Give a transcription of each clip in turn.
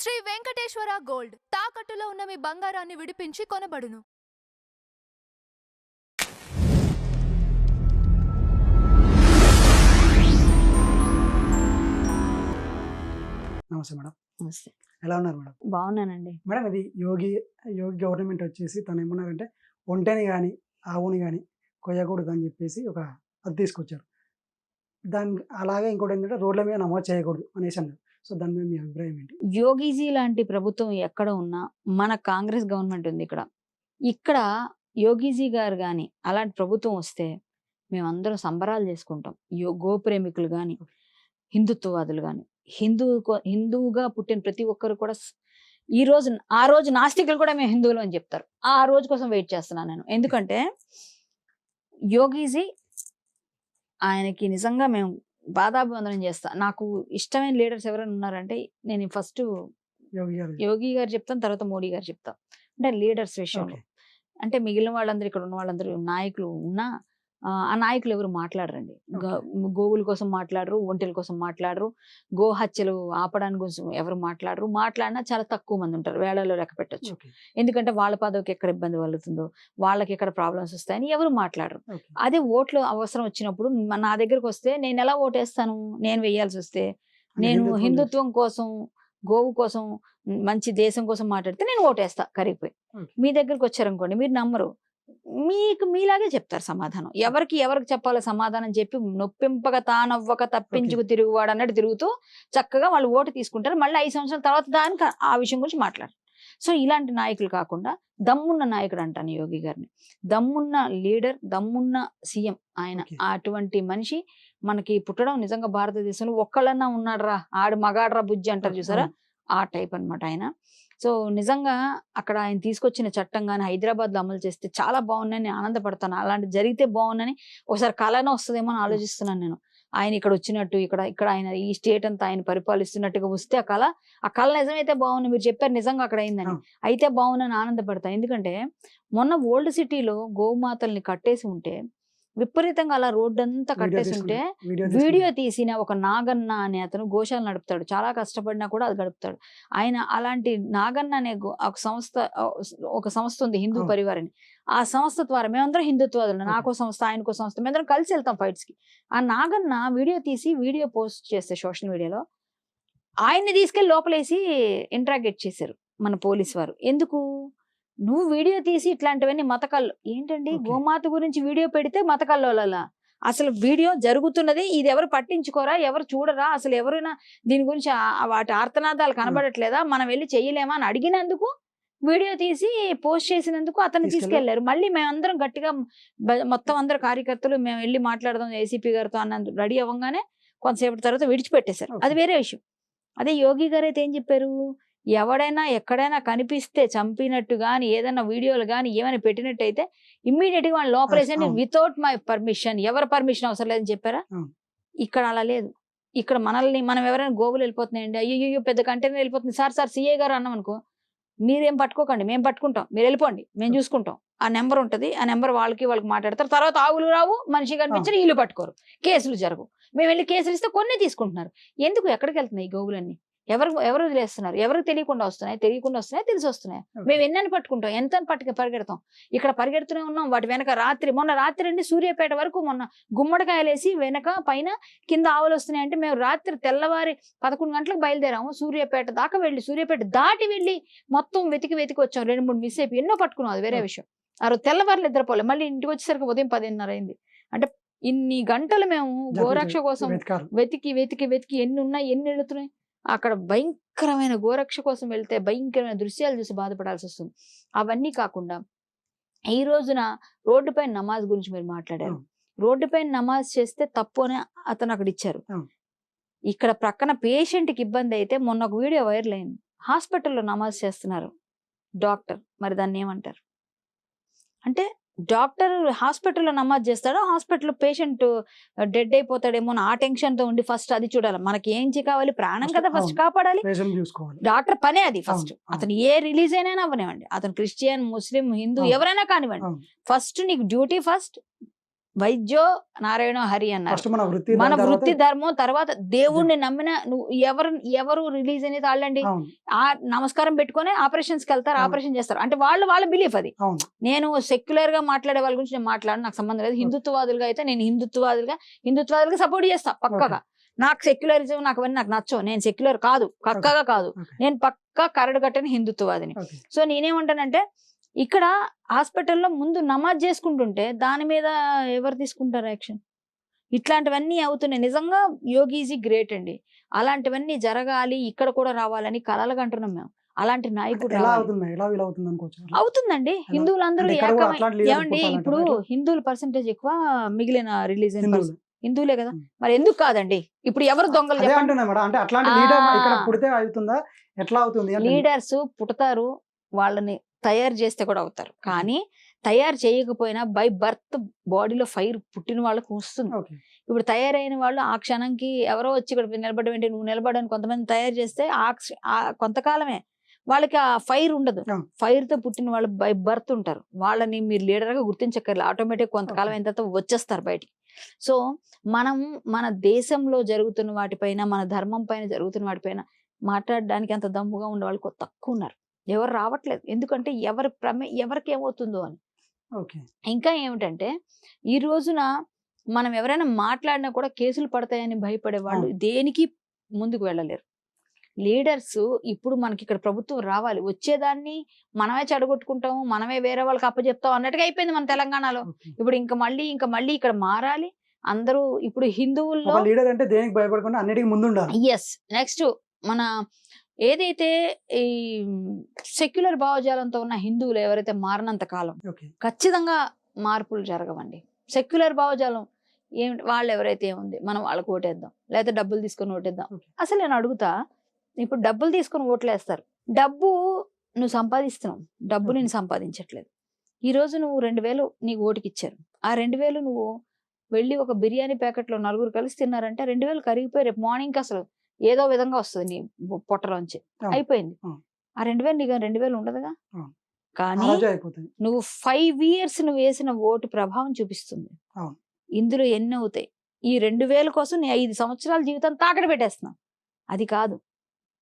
Shri Venkateswara gold తాకట్టులో ఉన్న మీ బంగారాన్ని విడిపించి కొనబడును. నమస్తే మేడం. నమస్తే. ఎలా ఉన్నారు మేడం? బాగున్నానండి. మేడం ఇది యోగి గవర్నమెంట్ వచ్చేసి తను ఏమన్నారంటే ఒంటెని కానీ ఆవుని కానీ కొయ్యకూడదు అని చెప్పేసి అది తీసుకొచ్చారు. దాని అలాగే ఇంకోటి ఏంటంటే రోడ్ల మీద నమోదు చేయకూడదు అనేసి అన్నారు. సో దాని మీద మీ అభిప్రాయం ఏంటి? యోగీజీ లాంటి ప్రభుత్వం ఎక్కడ ఉన్నా మన కాంగ్రెస్ గవర్నమెంట్ ఉంది ఇక్కడ యోగీజీ గారు కానీ అలాంటి ప్రభుత్వం వస్తే మేమందరం సంబరాలు చేసుకుంటాం. గోప్రేమికులు కానీ హిందుత్వవాదులు కానీ హిందువుగా పుట్టిన ప్రతి ఒక్కరు కూడా ఆ రోజు నాస్తికులు కూడా మేము హిందువులు అని చెప్తారు. ఆ రోజు కోసం వెయిట్ చేస్తున్నాను నేను. ఎందుకంటే యోగీజీ ఆయనకి నిజంగా మేము బాధాభివందనం చేస్తా. నాకు ఇష్టమైన లీడర్స్ ఎవరైనా ఉన్నారంటే నేను ఫస్ట్ యోగి గారు చెప్తాను, తర్వాత మోడీ గారు చెప్తాను. అంటే లీడర్స్ విషయంలో అంటే మిగిలిన వాళ్ళందరూ ఇక్కడ ఉన్న వాళ్ళందరూ నాయకులు ఉన్నా ఆ నాయకులు ఎవరు మాట్లాడరండి. గోవుల కోసం మాట్లాడరు, ఒంటెల కోసం మాట్లాడరు, గో హత్యలు ఆపడానికి కోసం ఎవరు మాట్లాడినా చాలా తక్కువ మంది ఉంటారు. వేళల్లో లెక్క పెట్టచ్చు. ఎందుకంటే వాళ్ళ పదవికి ఎక్కడ ఇబ్బంది కలుగుతుందో, వాళ్ళకి ఎక్కడ ప్రాబ్లమ్స్ వస్తాయని ఎవరు మాట్లాడరు. అదే ఓట్లు అవసరం వచ్చినప్పుడు నా దగ్గరకు వస్తే నేను ఎలా ఓటేస్తాను? నేను వేయాల్సి వస్తే నేను హిందుత్వం కోసం, గోవు కోసం, మంచి దేశం కోసం మాట్లాడితే నేను ఓటేస్తా కరిగిపోయి. మీ దగ్గరకు వచ్చారనుకోండి, మీరు నమ్మరు, మీలాగే చెప్తారు సమాధానం. ఎవరికి చెప్పాలో సమాధానం చెప్పి నొప్పింపక తానవ్వక తప్పించుకు తిరుగువాడు అన్నట్టు తిరుగుతూ చక్కగా వాళ్ళు ఓటు తీసుకుంటారు. మళ్ళీ 5 సంవత్సరాల తర్వాత దానికి ఆ విషయం గురించి మాట్లాడరు. సో ఇలాంటి నాయకులు కాకుండా దమ్మున్న నాయకుడు అంటాను యోగి గారిని. దమ్మున్న లీడర్, దమ్మున్న సీఎం ఆయన. అటువంటి మనిషి మనకి పుట్టడం నిజంగా భారతదేశంలో ఒక్కళ్ళన్నా ఉన్నాడరా, ఆడు మగాడ్రా బుజ్జి అంటారు చూసారా, ఆ టైప్ అనమాట ఆయన. సో నిజంగా అక్కడ ఆయన తీసుకొచ్చిన చట్టం కానీ హైదరాబాద్లో అమలు చేస్తే చాలా బాగున్నాయని ఆనందపడతాను. అలాంటి జరిగితే బాగుందని ఒకసారి కళనే వస్తుందేమో అని ఆలోచిస్తున్నాను నేను. ఆయన ఇక్కడ వచ్చినట్టు, ఇక్కడ ఆయన ఈ స్టేట్ అంతా ఆయన పరిపాలిస్తున్నట్టుగా వస్తే ఆ కళ నిజమైతే బాగుంది. మీరు చెప్పారు నిజంగా అక్కడ అయిందని, అయితే బాగుందని ఆనందపడతాను. ఎందుకంటే మొన్న ఓల్డ్ సిటీలో గోమాతల్ని కట్టేసి ఉంటే, విపరీతంగా అలా రోడ్డు అంతా కట్టేసి ఉంటే వీడియో తీసిన ఒక నాగన్న అనే అతను గోశాల నడుపుతాడు. చాలా కష్టపడినా కూడా అది గడుపుతాడు ఆయన. అలాంటి నాగన్న అనే ఒక సంస్థ ఉంది, హిందూ పరివారని. ఆ సంస్థ ద్వారా మేమందరం హిందుత్వాదులు, నాకో సంస్థ ఆయనకో సంస్థ, మేమందరం కలిసి వెళ్తాం ఫైట్స్ కి. ఆ నాగన్న వీడియో తీసి వీడియో పోస్ట్ చేస్తే సోషల్ మీడియాలో ఆయన్ని తీసుకెళ్లి లోపలేసి ఇంట్రాగేట్ చేశారు మన పోలీస్ వారు. ఎందుకు? నువ్వు వీడియో తీసి ఇట్లాంటివన్నీ మతకల్లో ఏంటండి? గోమాత గురించి వీడియో పెడితే మతకల్లోలా? అసలు వీడియో జరుగుతున్నది, ఇది ఎవరు పట్టించుకోరా, ఎవరు చూడరా, అసలు ఎవరైనా దీని గురించి వాటి ఆర్తనాదాలు కనబడట్లేదా, మనం వెళ్ళి చెయ్యలేమా అని అడిగినందుకు, వీడియో తీసి పోస్ట్ చేసినందుకు అతన్ని తీసుకెళ్లారు. మళ్ళీ మేమందరం గట్టిగా మొత్తం అందరు కార్యకర్తలు మేము వెళ్ళి మాట్లాడదాం ఏసీపీ గారితో అన్నందుకు రెడీ అవ్వగానే కొంతసేపటి తర్వాత విడిచిపెట్టేశారు. అది వేరే విషయం. అదే యోగి గారు అయితే ఏం చెప్పారు? ఎవడైనా ఎక్కడైనా కనిపిస్తే చంపినట్టు కానీ ఏదైనా వీడియోలు కానీ ఏమైనా పెట్టినట్టయితే ఇమ్మీడియట్ గా వాళ్ళు లోపలేసండి వితౌట్ మై పర్మిషన్, ఎవరి పర్మిషన్ అవసరం లేదని చెప్పారా? ఇక్కడ అలా లేదు. ఇక్కడ మనం ఎవరైనా గోవులు వెళ్ళిపోతున్నాయండి, అయ్యో పెద్ద కంటైనర్ వెళ్ళిపోతుంది, సార్ సీఏ గారు అన్నాం అనుకో, మీరేం పట్టుకోకండి, మేము పట్టుకుంటాం, మీరు వెళ్ళిపోండి, మేము చూసుకుంటాం. ఆ నెంబర్ ఉంటుంది, ఆ నెంబర్ వాళ్ళకి మాట్లాడతారు. తర్వాత ఆవులు రావు, మనిషి కనిపించని ఇల్లు పట్టుకోరు, కేసులు జరగవు. మేము వెళ్ళి కేసులు ఇస్తే కొన్ని తీసుకుంటున్నారు. ఎందుకు? ఎక్కడికి వెళ్తున్నాయి ఈ గోవులన్నీ? ఎవరు వదిలేస్తున్నారు? ఎవరికి తెలియకుండా వస్తున్నాయి, తెలిసి వస్తున్నాయి. మేము ఎన్నని పట్టుకుంటాం, ఎంత పరిగెడతాం. ఇక్కడ పరిగెడుతూనే ఉన్నాం. వాటి వెనక మొన్న రాత్రి అండి సూర్యాపేట వరకు మొన్న గుమ్మడికాయలేసి వెనక పైన కింద ఆవులు వస్తున్నాయి అంటే మేము రాత్రి తెల్లవారి 11 గంటలకు బయలుదేరాము. సూర్యాపేట దాకా వెళ్ళి, సూర్యాపేట దాటి వెళ్ళి మొత్తం వెతికి వచ్చాం. 2-3 మిస్ అయిపోయి ఎన్నో పట్టుకున్నాం, అది వేరే విషయం. ఆ రోజు తెల్లవారులు నిద్రపోలే, మళ్ళీ ఇంటికి వచ్చేసరికి ఉదయం 10:30 అయింది. అంటే ఇన్ని గంటలు మేము గోరక్ష కోసం వెతికి ఎన్ని ఉన్నాయి, ఎన్ని వెళుతున్నాయి. అక్కడ భయంకరమైన గోరక్ష కోసం వెళ్తే భయంకరమైన దృశ్యాలు చూసి బాధపడాల్సి వస్తుంది. అవన్నీ కాకుండా ఈ రోజున రోడ్డుపై నమాజ్ గురించి మీరు మాట్లాడారు. రోడ్డుపై నమాజ్ చేస్తే తప్పు అని అతను అక్కడ ఇచ్చారు. ఇక్కడ ప్రక్కన పేషెంట్కి ఇబ్బంది అయితే మొన్న ఒక వీడియో వైరల్ అయింది. హాస్పిటల్లో నమాజ్ చేస్తున్నారు డాక్టర్, మరి దాన్ని ఏమంటారు? అంటే డాక్టర్ హాస్పిటల్లో నమాజ్ చేస్తాడో, హాస్పిటల్లో పేషెంట్ డెడ్ అయిపోతాడేమో ఆ టెన్షన్ తో ఉండి ఫస్ట్ అది చూడాలి. మనకి ఏం కావాలి? ప్రాణం కదా ఫస్ట్ కాపాడాలి. డాక్టర్ పనే అది ఫస్ట్. అతను ఏ రిలీజ్ అయినా అవ్వనివ్వండి, అతను క్రిస్టియన్, ముస్లిం, హిందూ ఎవరైనా కానివ్వండి, ఫస్ట్ నీకు డ్యూటీ ఫస్ట్ వైద్యో నారాయణో హరి అన్నారు. ఫస్ట్ మన వృత్తి మన దాని తర్వాత వృత్తి ధర్మం తర్వాత దేవుణ్ణి నమ్మిన నువ్వు ఎవరు రిలీజ్ అనేది వాళ్ళండి అవును ఆ నమస్కారం పెట్టుకొని ఆపరేషన్స్ కి వెళ్తారు, అవును. ఆపరేషన్ చేస్తారు. అంటే వాళ్ళ బిలీఫ్ అది. అవును నేను సెక్యులర్ గా మాట్లాడే వాళ్ళ గురించి నేను మాట్లాడను, నాకు సంబంధం లేదు. హిందుత్వవాదులుగా అయితే నేను హిందుత్వవాదులుగా సపోర్ట్ చేస్తా పక్కగా. నాకు సెక్యులరిజం నాకు అవన్నీ నాకు నచ్చవు. నేను సెక్యులర్ కాదు, పక్కగా కాదు. ఓకే నేను పక్కా కరడు కట్టని హిందుత్వవాదిని. ఓకే సో నేనేమంటానంటే ఇక్కడ హాస్పిటల్లో ముందు నమాజ్ చేసుకుంటుంటే దాని మీద ఎవరు తీసుకుంటారు యాక్షన్? ఇట్లాంటివన్నీ అవుతున్నాయి. నిజంగా యోగీజీ గ్రేట్ అండి. అలాంటివన్నీ జరగాలి, ఇక్కడ కూడా రావాలని కలలుగా అంటున్నాం మేము. అలాంటి నాయకుడు ఎలా రావాలి. అవుతుంది ఎలా వీలు అవుతుంది అనుకోవచ్చు అట్లా? అవుతుందండి. హిందువులందరూ అంటే ఇక్కడ కూడా ఏకమై అట్లాంటి leader ఏమండి పుట్టాలంటారా ఇప్పుడు ఇట్లా? హిందువుల పర్సంటేజ్ ఎక్కువ, మిగిలిన రిలీజియన్ హిందువులు హిందువులే కదా. ఉం. మరి ఎందుకు కాదండి? ఇప్పుడు ఎవరు దొంగలు అదే చెప్పండి? అంటున్నా మేడం, అంటే అట్లాంటి లీడర్ ఇక్కడ ఆ. పుడితే అవుతుందా ఎట్లా అవుతుంది అంటే లీడర్స్ పుడతారు, వాళ్ళని తయారు చేస్తే కూడా అవుతారు. కానీ తయారు చేయకపోయినా బై బర్త్ బాడీలో ఫైర్ పుట్టిన వాళ్ళకు వస్తుంది. ఓకే ఇప్పుడు తయారైన వాళ్ళు ఆ క్షణంకి ఎవరో వచ్చి ఇక్కడ నిలబడడం ఏంటి, నువ్వు నిలబడని కొంతమంది తయారు చేస్తే ఆ కొంతకాలమే వాళ్ళకి ఆ ఫైర్ ఉండదు. అవును. ఫైర్ తో పుట్టిన వాళ్ళు బై బర్త్ ఉంటారు. వాళ్ళని మీరు లీడర్ గా గుర్తించక్కర్లేదు, ఆటోమేటిక్ కొంతకాలం అయిన తర్వాత వచ్చేస్తారు బయటికి. సో మనం మన దేశంలో జరుగుతున్న వాటిపైన, మన ధర్మం పైన జరుగుతున్న వాటిపైన మాట్లాడడానికి అంత దమ్ముగా ఉన్న వాళ్ళు తక్కువ ఉన్నారు. ఎవరు రావట్లేదు. ఎందుకంటే ఎవరికి ఏమవుతుందో అని. ఓకే ఇంకా ఏమిటంటే ఈ రోజున మనం ఎవరైనా మాట్లాడినా కూడా కేసులు పడతాయని భయపడే వాళ్ళు దేనికి ముందుకు వెళ్ళలేరు. లీడర్స్ ఇప్పుడు మనకి ఇక్కడ ప్రభుత్వం రావాలి, వచ్చేదాన్ని మనమే చెడగొట్టుకుంటాము, మనమే వేరే వాళ్ళకి అప్పచెప్తాం అన్నట్టుగా అయిపోయింది మన తెలంగాణలో. ఓకే ఇప్పుడు ఇంకా మళ్ళీ ఇక్కడ మారాలి అందరూ. ఇప్పుడు హిందువుల్లో ఒక లీడర్ అంటే దేనికి భయపడకుండా అన్నిటికీ ముందు ఉండాలి. ఎస్ నెక్స్ట్ మన ఏదైతే ఈ సెక్యులర్ భావజాలంతో ఉన్న హిందువులు ఎవరైతే మారినంత కాలం ఓకే ఖచ్చితంగా మార్పులు జరగవండి. సెక్యులర్ భావజాలం ఏమిటి, వాళ్ళు ఎవరైతే ఏముంది మనం వాళ్ళకి ఓటేద్దాం, లేకపోతే డబ్బులు తీసుకొని ఓటేద్దాం. Okay. అసలు నేను అడుగుతా, ఇప్పుడు డబ్బులు తీసుకొని ఓట్లేస్తారు. డబ్బు నువ్వు సంపాదిస్తున్నావు, డబ్బు Okay. నేను సంపాదించట్లేదు. ఈ రోజు నువ్వు 2000 నీకు ఓటుకి ఇచ్చారు. ఆ 2000 నువ్వు వెళ్ళి ఒక బిర్యానీ ప్యాకెట్లో నలుగురు కలిసి తిన్నారంటే 2000 కరిగిపోయి రేపు మార్నింగ్ అసలు ఏదో విధంగా వస్తుంది నీ పొట్టలోంచి. అయిపోయింది. ఆ 2000 నీకు 2000 ఉండదుగా. కానీ అరాజు అయిపోతుంది. నువ్వు 5 years నువ్వు వేసిన ఓటు ప్రభావం చూపిస్తుంది. అవును. ఇందులో ఎన్ని అవుతాయి? ఈ 2000 కోసం నీ 5 సంవత్సరాల జీవితం తాకట పెట్టేస్తున్నావు. అది కాదు.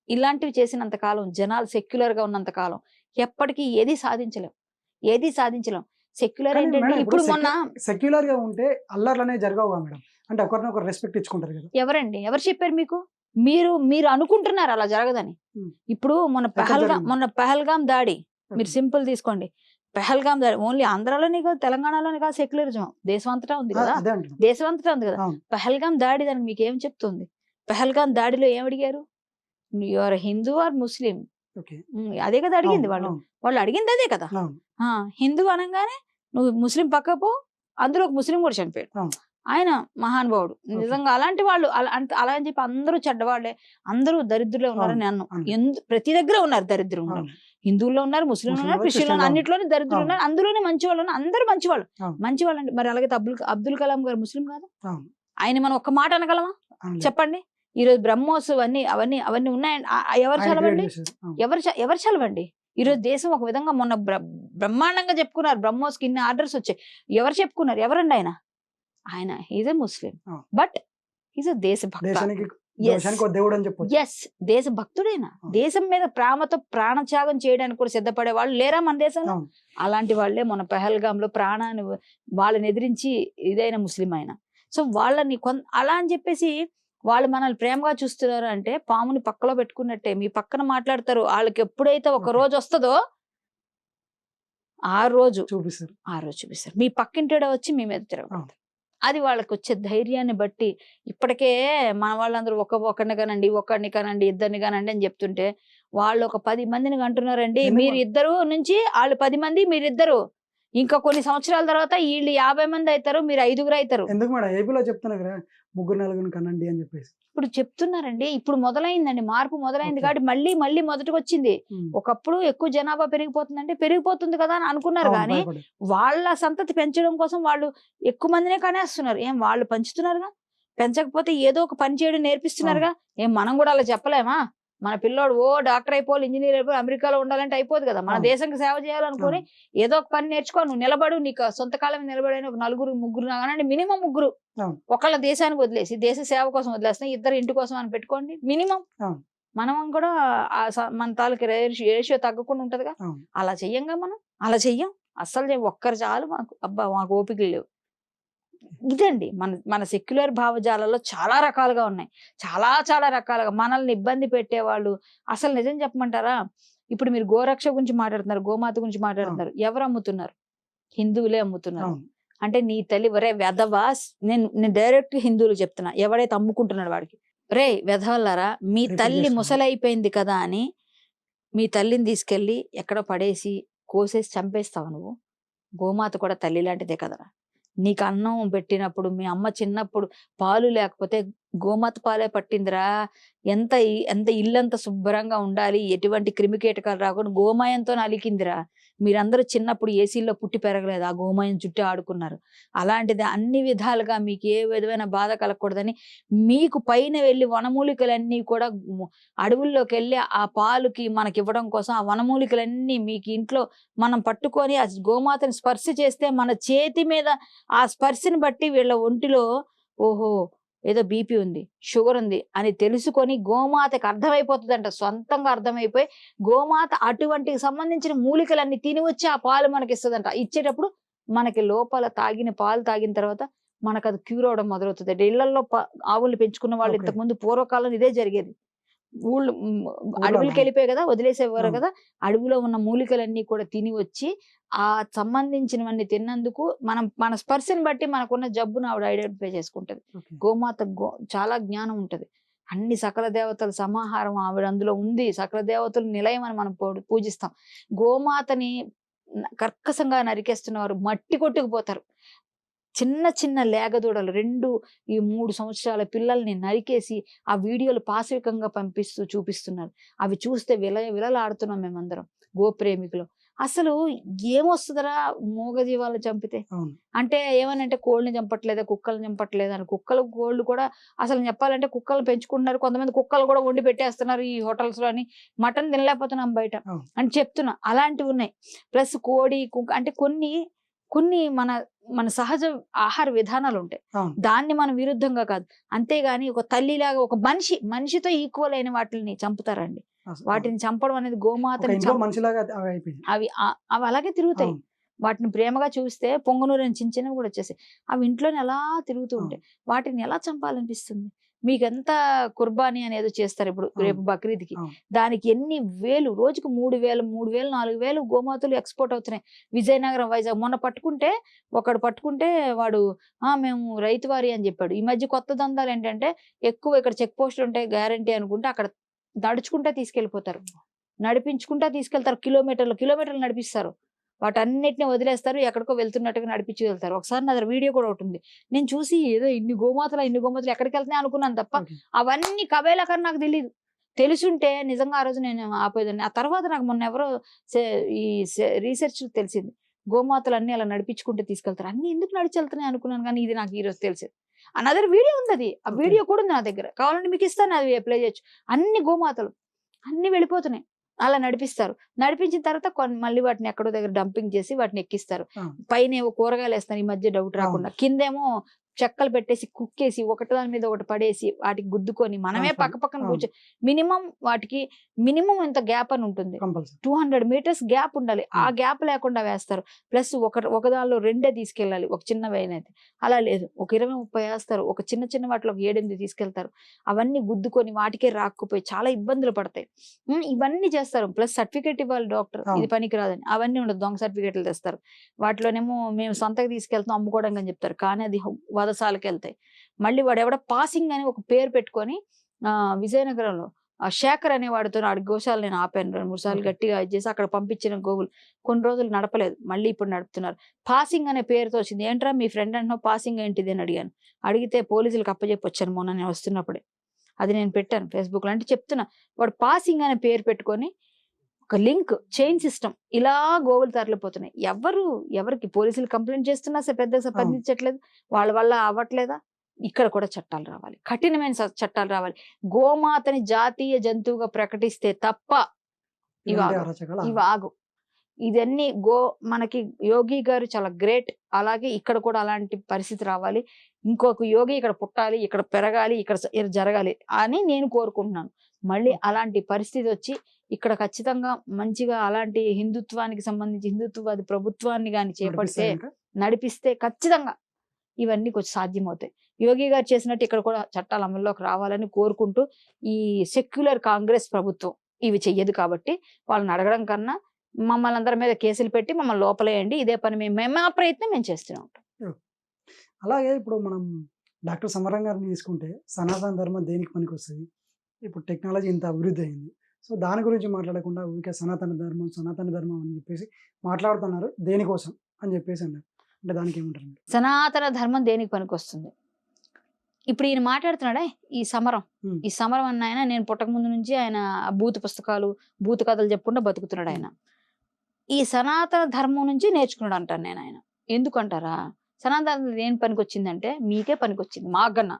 ఇలాంటివి చేసినంత కాలం, జనాలు సెక్యులర్ గా ఉన్నంత కాలం ఎప్పటికీ ఏది సాధించలేం. సెక్యులర్ కానీ ఏంటంటే మేడం, ఇప్పుడు ఇప్పుడు మొన్న సెక్యులర్ గా ఉంటే అల్లర్లు అనేవి జరగవుగా మేడం, అంటే ఒకరినొకరు రెస్పెక్ట్ ఇచ్చుకుంటారు కదా. ఎవరు చెప్పారు మీకు? మీరు అనుకుంటున్నారు అలా జరగదని. ఉం. ఇప్పుడు మొన్న పహల్గాం దాడి మీరు సింపుల్ తీసుకోండి. పహల్గాం దాడి ఓన్లీ ఆంధ్రాలోనే కాదు, తెలంగాణలోనే కాదు, సెక్యులరిజం దేశమంతటా ఉంది కదా. అదే అంటున్నా. దేశమంతటా ఉంది కదా. అవును. పహల్గాం దాడి దానికి మీకు ఏం చెప్తుంది? పహల్గాం దాడిలో ఏమడిగారు? Your Hindu or Muslim? Okay అదే కదా అడిగింది. అవును, అవును, వాళ్ళు అడిగింది అదే కదా. అవును. హిందూ అనగానే నువ్వు ముస్లిం పక్కపో, అందులో ఒక ముస్లిం కూడా చనిపోయాడు. అవును. ఆయన మహానుభావుడు. నిజంగా అలాంటి వాళ్ళు అలా అని చెప్పి అందరూ చెడ్డవాళ్లే, అందరూ దరిద్రులే ఉన్నారని అన్నాం. ప్రతి దగ్గర ఉన్నారు దరిద్రులు ఉన్నారు. హిందువుల్లో ఉన్నారు, ముస్లింలు ఉన్నారు, క్రిస్టియన్లు ఉన్నారు, అన్నిట్లోనే దరిద్రులు ఉన్నారు, అందులోనే మంచి వాళ్ళు ఉన్నారు. అందరూ మంచి వాళ్ళు అండి. మరి అలాగే అబ్దుల్ కలాం గారు ముస్లిం కాదు. ఆయన మనం ఒక్క మాట అనగలమా చెప్పండి? ఈ రోజు బ్రహ్మోస్ అవన్నీ ఉన్నాయండి. ఎవరు చదవండి, ఎవరు చదవండి. ఈ రోజు దేశం ఒక విధంగా మొన్న బ్రహ్మాండంగా చెప్పుకున్నారు. బ్రహ్మోస్ కి ఇన్ని ఆర్డర్స్ వచ్చాయి. ఎవరు చెప్పుకున్నారు? ఎవరండి ఆయన is a Muslim, but is a దేశభక్త. దేవుడు అని చెప్పొచ్చు. ఎస్, దేశభక్తుడైనా దేశం మీద ప్రేమతో ప్రాణత్యాగం చేయడానికి కూడా సిద్ధపడే వాళ్ళు లేరా మన దేశంలో? అలాంటి వాళ్ళే మన పహల్గామ్ లో ప్రాణాన్ని వాళ్ళని ఎదిరించి ఇదైన ముస్లిం అయినా. సో వాళ్ళని అలా అని చెప్పేసి వాళ్ళు మనల్ని ప్రేమగా చూస్తున్నారు అంటే పాముని పక్కలో పెట్టుకున్నట్టే. మీ పక్కన మాట్లాడతారు, వాళ్ళకి ఎప్పుడైతే ఒక రోజు వస్తుందో ఆ రోజు చూపిస్తారు. మీ పక్కింటిడ వచ్చి మీ మీద తిరగబడతారు. అది వాళ్ళకి వచ్చే ధైర్యాన్ని బట్టి ఇప్పటికే మన వాళ్ళందరూ ఒకరిని కానండి ఇద్దరిని కానండి అని చెప్తుంటే వాళ్ళు ఒక 10 మందిని కంటున్నారండి. మీరు ఇద్దరు నుంచి వాళ్ళు 10 మంది, మీరిద్దరు. ఇంకా కొన్ని సంవత్సరాల తర్వాత వీళ్ళు 50 మంది అవుతారు, మీరు 5గురు అవుతారు. ఎందుకు మేడం ఏపీలో చెప్తున్నారు కదా 3-4 కనండి అని చెప్పేసి. ఇప్పుడు చెప్తున్నారండి. ఇప్పుడు మొదలైందండి, మార్పు మొదలైంది. కాబట్టి మళ్ళీ మొదటికి వచ్చింది. ఒకప్పుడు ఎక్కువ జనాభా పెరిగిపోతుంది కదా అని అనుకున్నారు. కానీ వాళ్ళ సంతతి పెంచడం కోసం వాళ్ళు ఎక్కువ మందినే కనేస్తున్నారు. వాళ్ళు పెంచుతున్నారుగా. పెంచకపోతే ఏదో ఒక పని చేయడం నేర్పిస్తున్నారుగా. మనం కూడా అలా చెప్పలేమా? మన పిల్లోడు డాక్టర్ అయిపోవాలి, ఇంజనీర్ అయిపోయి అమెరికాలో ఉండాలంటే అయిపోదు కదా. మన దేశానికి సేవ చేయాలనుకుని ఏదో ఒక పని నేర్చుకో, నువ్వు నిలబడు, నీకు సొంత కాలం మీద నిలబడని ఒక 4 కానీ మినిమం 3 ఒకళ్ళ దేశానికి వదిలేసి దేశ సేవ కోసం వదిలేస్తే 2 ఇంటి కోసం అని పెట్టుకోండి మినిమం. మనం కూడా మన తాలూకు రేషియో తగ్గకుండా ఉంటదిగా. అలా చెయ్యంగా మనం, అలా చెయ్యం అస్సలు. ఒక్కరు చాలు మాకు, అబ్బా మాకు ఓపికలు లేవు. ఇదండి మన సెక్యులర్ భావజాలలో చాలా రకాలుగా ఉన్నాయి, చాలా రకాలుగా మనల్ని ఇబ్బంది పెట్టేవాళ్ళు. అసలు నిజం చెప్పమంటారా, ఇప్పుడు మీరు గోరక్ష గురించి మాట్లాడుతున్నారు, గోమాత గురించి మాట్లాడుతున్నారు, ఎవరు అమ్ముతున్నారు? హిందువులే అమ్ముతున్నారు. అంటే నీ తల్లి వరే వెధవా, నేను డైరెక్ట్ హిందువులు చెప్తున్నా, ఎవడైతే అమ్ముకుంటున్నాడు వాడికి, రే వెధవల్లారా, మీ తల్లి ముసలైపోయింది కదా అని మీ తల్లిని తీసుకెళ్ళి ఎక్కడో పడేసి కోసేసి చంపేస్తావు నువ్వు. గోమాత కూడా తల్లి లాంటిదే కదరా. నీకు అన్నం పెట్టినప్పుడు మీ అమ్మ చిన్నప్పుడు పాలు లేకపోతే గోమాత పాలే పట్టిందిరా. ఎంత ఇల్లంతా శుభ్రంగా ఉండాలి, ఎటువంటి క్రిమికీటకాలు రాకుండా గోమాయంతో అలికిందిరా. మీరందరూ చిన్నప్పుడు ఏసీల్లో పుట్టి పెరగలేదు, ఆ గోమాయం చుట్టూ ఆడుకున్నారు. అలాంటిది అన్ని విధాలుగా మీకు ఏ విధమైన బాధ కలగకూడదని మీకు పైన వెళ్ళి వనమూలికలన్నీ కూడా అడవుల్లోకి వెళ్ళి ఆ పాలుకి మనకి ఇవ్వడం కోసం ఆ వనమూలికలన్నీ మీకు ఇంట్లో మనం పట్టుకొని ఆ గోమాతని స్పర్శ చేస్తే మన చేతి మీద ఆ స్పర్శని బట్టి వీళ్ళ ఒంటిలో ఓహో ఏదో బీపీ ఉంది, షుగర్ ఉంది అని తెలుసుకొని గోమాతకి అర్థమైపోతుందంట, సొంతంగా అర్థమైపోయి గోమాత అటువంటి సంబంధించిన మూలికలన్నీ తిని వచ్చి ఆ పాలు మనకి ఇస్తుందంట. ఇచ్చేటప్పుడు మనకి లోపల పాలు తాగిన తర్వాత మనకు అది క్యూర్ అవడం మొదలవుతుంది. ఇళ్లలో ఆవుల్ని పెంచుకున్న వాళ్ళు ఇంతకుముందు పూర్వకాలం ఇదే జరిగేది. అడవులకి వెళ్ళిపోయాయి కదా, వదిలేసేవారు కదా, అడవిలో ఉన్న మూలికలన్నీ కూడా తిని వచ్చి ఆ సంబంధించినవన్నీ తిన్నందుకు మన స్పర్శని బట్టి మనకున్న జబ్బును ఆవిడ ఐడెంటిఫై చేసుకుంటది. గోమాత చాలా జ్ఞానం ఉంటది. అన్ని సకల దేవతల సమాహారం ఆవిడ అందులో ఉంది. సకల దేవతల నిలయం అని మనం పూజిస్తాం. గోమాతని కర్కశంగా నరికేస్తున్నవారు మట్టి కొట్టుకుపోతారు. చిన్న లేగదూడలు 2-3 సంవత్సరాల పిల్లల్ని నరికేసి ఆ వీడియోలు పాశవికంగా చూపిస్తున్నారు. అవి చూస్తే విలలాడుతున్నాం మేమందరం గోప్రేమికులు. అసలు ఏమొస్తుందరా మూగజీవాలను చంపితే? అంటే ఏమనంటే కోళ్ళని చంపట్లేదా, కుక్కల్ని చంపట్లేదా అని. కోళ్ళు కూడా అసలు చెప్పాలంటే కుక్కలు పెంచుకుంటున్నారు. కొంతమంది కుక్కలు కూడా వండి పెట్టేస్తున్నారు ఈ హోటల్స్ లో అని. మటన్ తినలేకపోతున్నాం బయట అని చెప్తున్నా. అలాంటివి ఉన్నాయి. ప్లస్ కోడి, కుక్క అంటే కొన్ని మన సహజ ఆహార విధానాలు ఉంటాయి. దాన్ని మనం విరుద్ధంగా కాదు. అంతేగాని ఒక తల్లిలాగా ఒక మనిషితో ఈక్వల్ అయిన వాటిని చంపుతారండి. వాటిని చంపడం అనేది గోమాతని అవి అలాగే తిరుగుతాయి. వాటిని ప్రేమగా చూస్తే పొంగనూరు చిన్నవి కూడా వచ్చేసాయి. అవి ఇంట్లోనే ఎలా తిరుగుతూ ఉంటాయి. వాటిని ఎలా చంపాలనిపిస్తుంది? మీకెంత కుర్బానీ అనేది చేస్తారు ఇప్పుడు రేపు బక్రీద్కి. దానికి ఎన్ని వేలు, రోజుకు 3,000, 4,000 గోమాతలు ఎక్స్పోర్ట్ అవుతున్నాయి. విజయనగరం, వైజాగ్ మొన్న ఒకడు పట్టుకుంటే వాడు మేము రైతు వారి అని చెప్పాడు. ఈ మధ్య కొత్త దందాలు ఏంటంటే ఎక్కువ ఇక్కడ చెక్ పోస్టులు ఉంటాయి గ్యారంటీ అనుకుంటే అక్కడ నడుచుకుంటా తీసుకెళ్ళిపోతారు, నడిపించుకుంటా తీసుకెళ్తారు. కిలోమీటర్లు నడిపిస్తారు. వాటన్నిటిని వదిలేస్తారు, ఎక్కడికో వెళ్తున్నట్టుగా నడిపించి వెళ్తారు. ఒకసారి నా వీడియో కూడా ఒకటి ఉంది. నేను చూసి ఏదో ఇన్ని గోమాతలు ఎక్కడికి వెళ్తున్నాయి అనుకున్నాను తప్ప అవన్నీ కబేలకని నాకు తెలియదు. తెలుసుంటే నిజంగా ఆ రోజు నేను ఆపేదాన్ని. ఆ తర్వాత నాకు మొన్న ఎవరో ఈ రీసెర్చ్ తెలిసింది, గోమాతలు అన్ని అలా నడిపించుకుంటే తీసుకెళ్తారు. అన్ని ఎందుకు నడిచి వెళ్తున్నాయి అనుకున్నాను, కానీ ఇది నాకు ఈ రోజు తెలిసింది. అనదర్ వీడియో ఉంది, అది ఆ వీడియో కూడా ఉంది నా దగ్గర, కావాలంటే మీకు ఇస్తాను, అది ప్లే చేయొచ్చు. అన్ని గోమాతలు అన్ని వెళ్ళిపోతున్నాయి. అలా నడిపిస్తారు. నడిపించిన తర్వాత మళ్ళీ వాటిని ఎక్కడో దగ్గర డంపింగ్ చేసి వాటిని ఎక్కిస్తారు. పైన ఏవో కూరగాయలు వేస్తారు ఈ మధ్య డౌట్ రాకుండా, కిందేమో చెక్కలు పెట్టేసి కుక్కేసి ఒకటి దాని మీద ఒకటి పడేసి వాటికి గుద్దుకొని మనమే పక్కన కూర్చో. వాటికి మినిమం ఎంత గ్యాప్ అని ఉంటుంది, 200 meters గ్యాప్ ఉండాలి. ఆ గ్యాప్ లేకుండా వేస్తారు. ప్లస్ ఒక దానిలో 2 తీసుకెళ్ళాలి, ఒక చిన్నవైనది. అలా లేదు, ఒక 20-30 వేస్తారు. ఒక చిన్న వాటిలో 7-8 తీసుకెళ్తారు. అవన్నీ గుద్దుకొని వాటికే రాక్కుపోయి చాలా ఇబ్బందులు పడతాయి. ఇవన్నీ చేస్తారు. ప్లస్ సర్టిఫికేట్ ఇవ్వాలి డాక్టర్, ఇది పనికి రాదని. అవన్నీ ఉండదు, దొంగ సర్టిఫికేట్లు తెస్తారు. వాటిలోనేమో మేము సొంతగా తీసుకెళ్తాం అమ్ముకోవడం అని చెప్తారు, కానీ అది వదసాలకు వెళ్తాయి. మళ్ళీ వాడు ఎవడో పాసింగ్ అని ఒక పేరు పెట్టుకొని విజయనగరంలో శేఖర్ అనే వాడితో గోశాల నేను ఆపాను 2-3 సార్లు గట్టిగా చేసి అక్కడ పంపించిన గోవులు కొన్ని రోజులు నడపలేదు, మళ్ళీ ఇప్పుడు నడుపుతున్నారు. పాసింగ్ అనే పేరుతో వచ్చింది. ఏంట్రా మీ ఫ్రెండ్ అంటున్నావు, పాసింగ్ ఏంటిది అని అడిగాను. అడిగితే పోలీసులకు అప్పచెప్పొచ్చాను మొన్న నేను వస్తున్నప్పుడే. అది నేను పెట్టాను ఫేస్బుక్ లో. అంటే చెప్తున్నా, వాడు పాసింగ్ అనే పేరు పెట్టుకొని ఒక లింక్ చైన్ సిస్టమ్ ఇలా గోవులు తరలిపోతున్నాయి. ఎవరికి పోలీసులు కంప్లైంట్ చేస్తున్నా పెద్దగా స్పందించట్లేదు, వాళ్ళ వల్ల అవ్వట్లేదా? ఇక్కడ కూడా చట్టాలు రావాలి, కఠినమైన చట్టాలు రావాలి. గోమాతని జాతీయ జంతువుగా ప్రకటిస్తే తప్ప ఇవి ఇలాంటి ఆగవు. అరాచకాలు ఇవి ఆగు. ఇదన్నీ మనకి యోగి గారు చాలా గ్రేట్. అలాగే ఇక్కడ కూడా అలాంటి పరిస్థితి రావాలి. ఇంకొక యోగి ఇక్కడ పుట్టాలి, ఇక్కడ పెరగాలి, ఇక్కడ జరగాలి అని నేను కోరుకుంటున్నాను. మళ్ళీ అలాంటి పరిస్థితి వచ్చి ఇక్కడ ఖచ్చితంగా మంచిగా అలాంటి హిందుత్వానికి సంబంధించి హిందుత్వవాది ప్రభుత్వాన్ని కానీ చేపడితే నడిపిస్తే ఖచ్చితంగా ఇవన్నీ కొంచెం సాధ్యమవుతాయి. యోగి గారు చేసినట్టు ఇక్కడ కూడా చట్టాలు అమల్లోకి రావాలని కోరుకుంటూ, ఈ సెక్యులర్ కాంగ్రెస్ ప్రభుత్వం ఇవి చెయ్యదు కాబట్టి వాళ్ళని అడగడం కన్నా మమ్మల్ని అందరి మీద కేసులు పెట్టి మమ్మల్ని లోపలేయండి, ఇదే పని మేము ఆ ప్రయత్నం మేము చేస్తూనే ఉంటాం. అలాగే ఇప్పుడు మనం డాక్టర్ సమరం గారిని తీసుకుంటే సనాతన ధర్మం దేనికి పనికి వస్తుంది? ఇప్పుడు టెక్నాలజీ ఇంత అభివృద్ధి అయింది, సో దాని గురించి మాట్లాడకుండా ఊరికే సనాతన ధర్మం అని చెప్పేసి మాట్లాడుతున్నారు. దేనికోసం అని చెప్పేసి అన్నారు. అంటే దానికి ఏమంటారు? సనాతన ధర్మం దేనికి పనికి వస్తుంది? ఇప్పుడు ఈయన మాట్లాడుతున్నాడే ఈ సమరం అన్న ఆయన, నేను పుట్టక ముందు నుంచి ఆయన భూత పుస్తకాలు భూత కథలు చెప్పుకుంటూ బతుకుతున్నాడు ఆయన. ఈ సనాతన ధర్మం నుంచి నేర్చుకున్నాడు అంటాను నేను. ఆయన ఎందుకంటారా? సనాతన దేని పనికి వచ్చిందంటే మీకే పనికి వచ్చింది, మాకన్నా.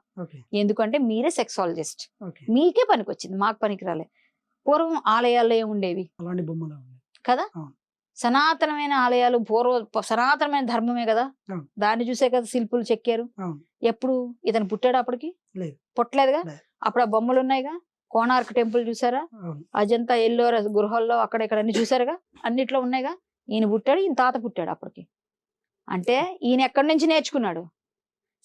ఎందుకంటే మీరే సెక్సాలజిస్ట్, మీకే పనికి వచ్చింది, మాకు పనికి రాలే. పూర్వం ఆలయాల్లో ఏముండేవి? అలాంటి బొమ్మలు కదా. సనాతనమైన ఆలయాలు సనాతనమైన ధర్మమే కదా, దాన్ని చూసే కదా శిల్పులు చెక్కారు. ఎప్పుడు ఇతను పుట్టాడు? అప్పటికి పుట్టలేదుగా. అప్పుడు ఆ బొమ్మలు ఉన్నాయిగా. కోణార్క్ టెంపుల్ చూసారా? అజంతా ఎల్లోరా గృహాల్లో అక్కడ ఇక్కడ అన్ని చూసారుగా, అన్నిట్లో ఉన్నాయిగా. ఈయన పుట్టాడు, ఈయన తాత పుట్టాడు అప్పటికి. అంటే ఈయన ఎక్కడి నుంచి నేర్చుకున్నాడు?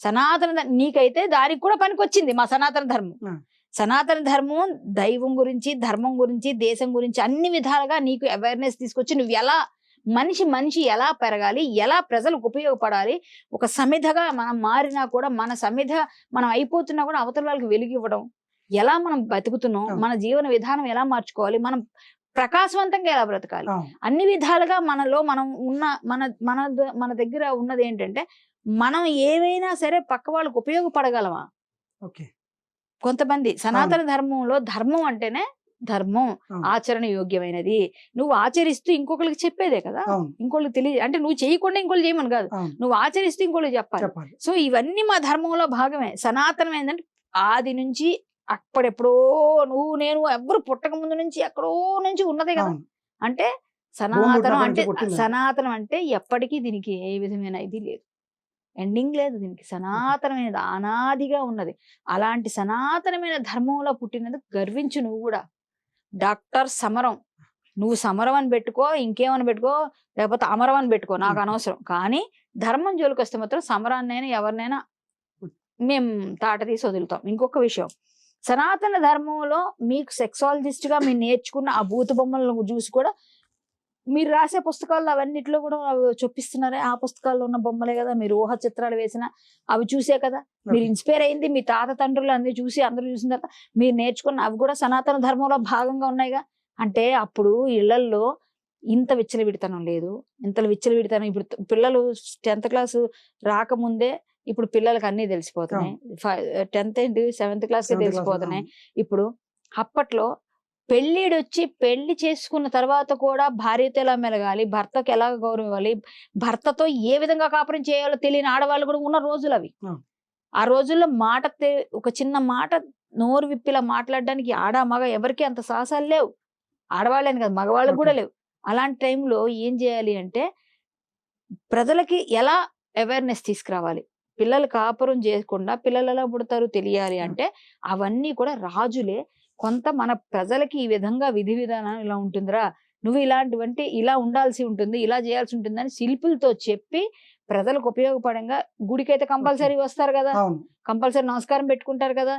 సనాతన. నీకైతే దానికి కూడా పనికి వచ్చింది మా సనాతన ధర్మం. సనాతన ధర్మం దైవం గురించి, ధర్మం గురించి, దేశం గురించి అన్ని విధాలుగా నీకు అవేర్నెస్ తీసుకొచ్చి నువ్వు ఎలా మనిషి ఎలా పెరగాలి, ఎలా ప్రజలకు ఉపయోగపడాలి, ఒక సమిధగా మనం మారినా కూడా మన సమిధ మనం అయిపోతున్నా కూడా అవతల వాళ్ళకి వెలుగు ఇవ్వడం, ఎలా మనం బతుకుతున్నాం, మన జీవన విధానం ఎలా మార్చుకోవాలి, మనం ప్రకాశవంతంగా ఎలా బ్రతకాలి, అన్ని విధాలుగా మనలో మనం ఉన్న మన దగ్గర ఉన్నది ఏంటంటే మనం ఏవైనా సరే పక్క వాళ్ళకు ఉపయోగపడగలమా? కొంతమంది సనాతన ధర్మంలో ధర్మం అంటేనే ధర్మం ఆచరణ యోగ్యమైనది, నువ్వు ఆచరిస్తూ ఇంకొకరికి చెప్పేదే కదా. ఇంకోళ్ళకి తెలియదు అంటే నువ్వు చేయకుండా ఇంకోళ్ళు చేయమని కాదు, నువ్వు ఆచరిస్తూ ఇంకోళ్ళకి చెప్పాలి. సో ఇవన్నీ మా ధర్మంలో భాగమే. సనాతనం ఏంటంటే ఆది నుంచి అప్పుడెప్పుడో నువ్వు నేను ఎవ్వరు పుట్టక ముందు నుంచి ఎక్కడో నుంచి ఉన్నదే కదా. అంటే సనాతనం అంటే ఎప్పటికీ దీనికి ఏ విధమైన ఇది లేదు, ఎండింగ్ లేదు దీనికి. సనాతనమైనది అనాదిగా ఉన్నది. అలాంటి సనాతనమైన ధర్మంలో పుట్టినందుకు గర్వించు నువ్వు కూడా. డాక్టర్ సమరం, నువ్వు సమరం అని పెట్టుకో, ఇంకేమని పెట్టుకో, లేకపోతే అమరం అని పెట్టుకో, నాకు అనవసరం. కానీ ధర్మం జోలికి వస్తే మాత్రం సమరాన్నైనా ఎవరినైనా మేము తాట తీసి వదులుతాం. ఇంకొక విషయం, సనాతన ధర్మంలో మీకు సెక్సాలజిస్ట్ గా మీరు నేర్చుకున్న ఆ భూత బొమ్మలను చూసి కూడా మీరు రాసే పుస్తకాల్లో అవన్నిట్లో కూడా చొప్పిస్తున్నారే, ఆ పుస్తకాల్లో ఉన్న బొమ్మలే కదా. మీరు ఊహ చిత్రాలు వేసిన అవి చూసే కదా మీరు ఇన్స్పైర్ అయింది. మీ తాత తండ్రులు అన్ని చూసి అందరూ చూసిన తర్వాత మీరు నేర్చుకున్న అవి కూడా సనాతన ధర్మంలో భాగంగా ఉన్నాయిగా. అంటే అప్పుడు ఇళ్లల్లో ఇంత విచ్చలవిడితనం లేదు, ఇంతలో విచ్చలవిడితనం. ఇప్పుడు పిల్లలు 10th క్లాస్ రాకముందే ఇప్పుడు పిల్లలకి అన్ని తెలిసిపోతున్నాయి. 10th ఏంటి 7th క్లాస్కే తెలిసిపోతున్నాయి. ఇప్పుడు అప్పట్లో పెళ్ళిడొచ్చి పెళ్లి చేసుకున్న తర్వాత కూడా భార్యతో ఎలా మెలగాలి, భర్తకు ఎలా గౌరవం ఇవ్వాలి, భర్తతో ఏ విధంగా కాపురం చేయాలో తెలియని ఆడవాళ్ళు కూడా ఉన్న రోజులు అవి. ఆ రోజుల్లో ఒక చిన్న మాట నోరు విప్పిలా మాట్లాడడానికి ఆడ మగ ఎవరికి అంత సాహసాలు లేవు. ఆడవాళ్ళని కాదు, మగవాళ్ళకి కూడా లేవు. అలాంటి టైంలో ఏం చేయాలి అంటే ప్రజలకి ఎలా అవేర్నెస్ తీసుకురావాలి, పిల్లలు కాపురం చేయకుండా పిల్లలు ఎలా పుడతారు తెలియాలి అంటే అవన్నీ కూడా రాజులే కొంత మన ప్రజలకి ఈ విధంగా విధి విధానం ఇలా ఉంటుందిరా, నువ్వు ఇలాంటివంటే ఇలా ఉండాల్సి ఉంటుంది, ఇలా చేయాల్సి ఉంటుంది అని శిల్పులతో చెప్పి ప్రజలకు ఉపయోగపడంగా. గుడికైతే కంపల్సరీ వస్తారు కదా, కంపల్సరీ నమస్కారం పెట్టుకుంటారు కదా.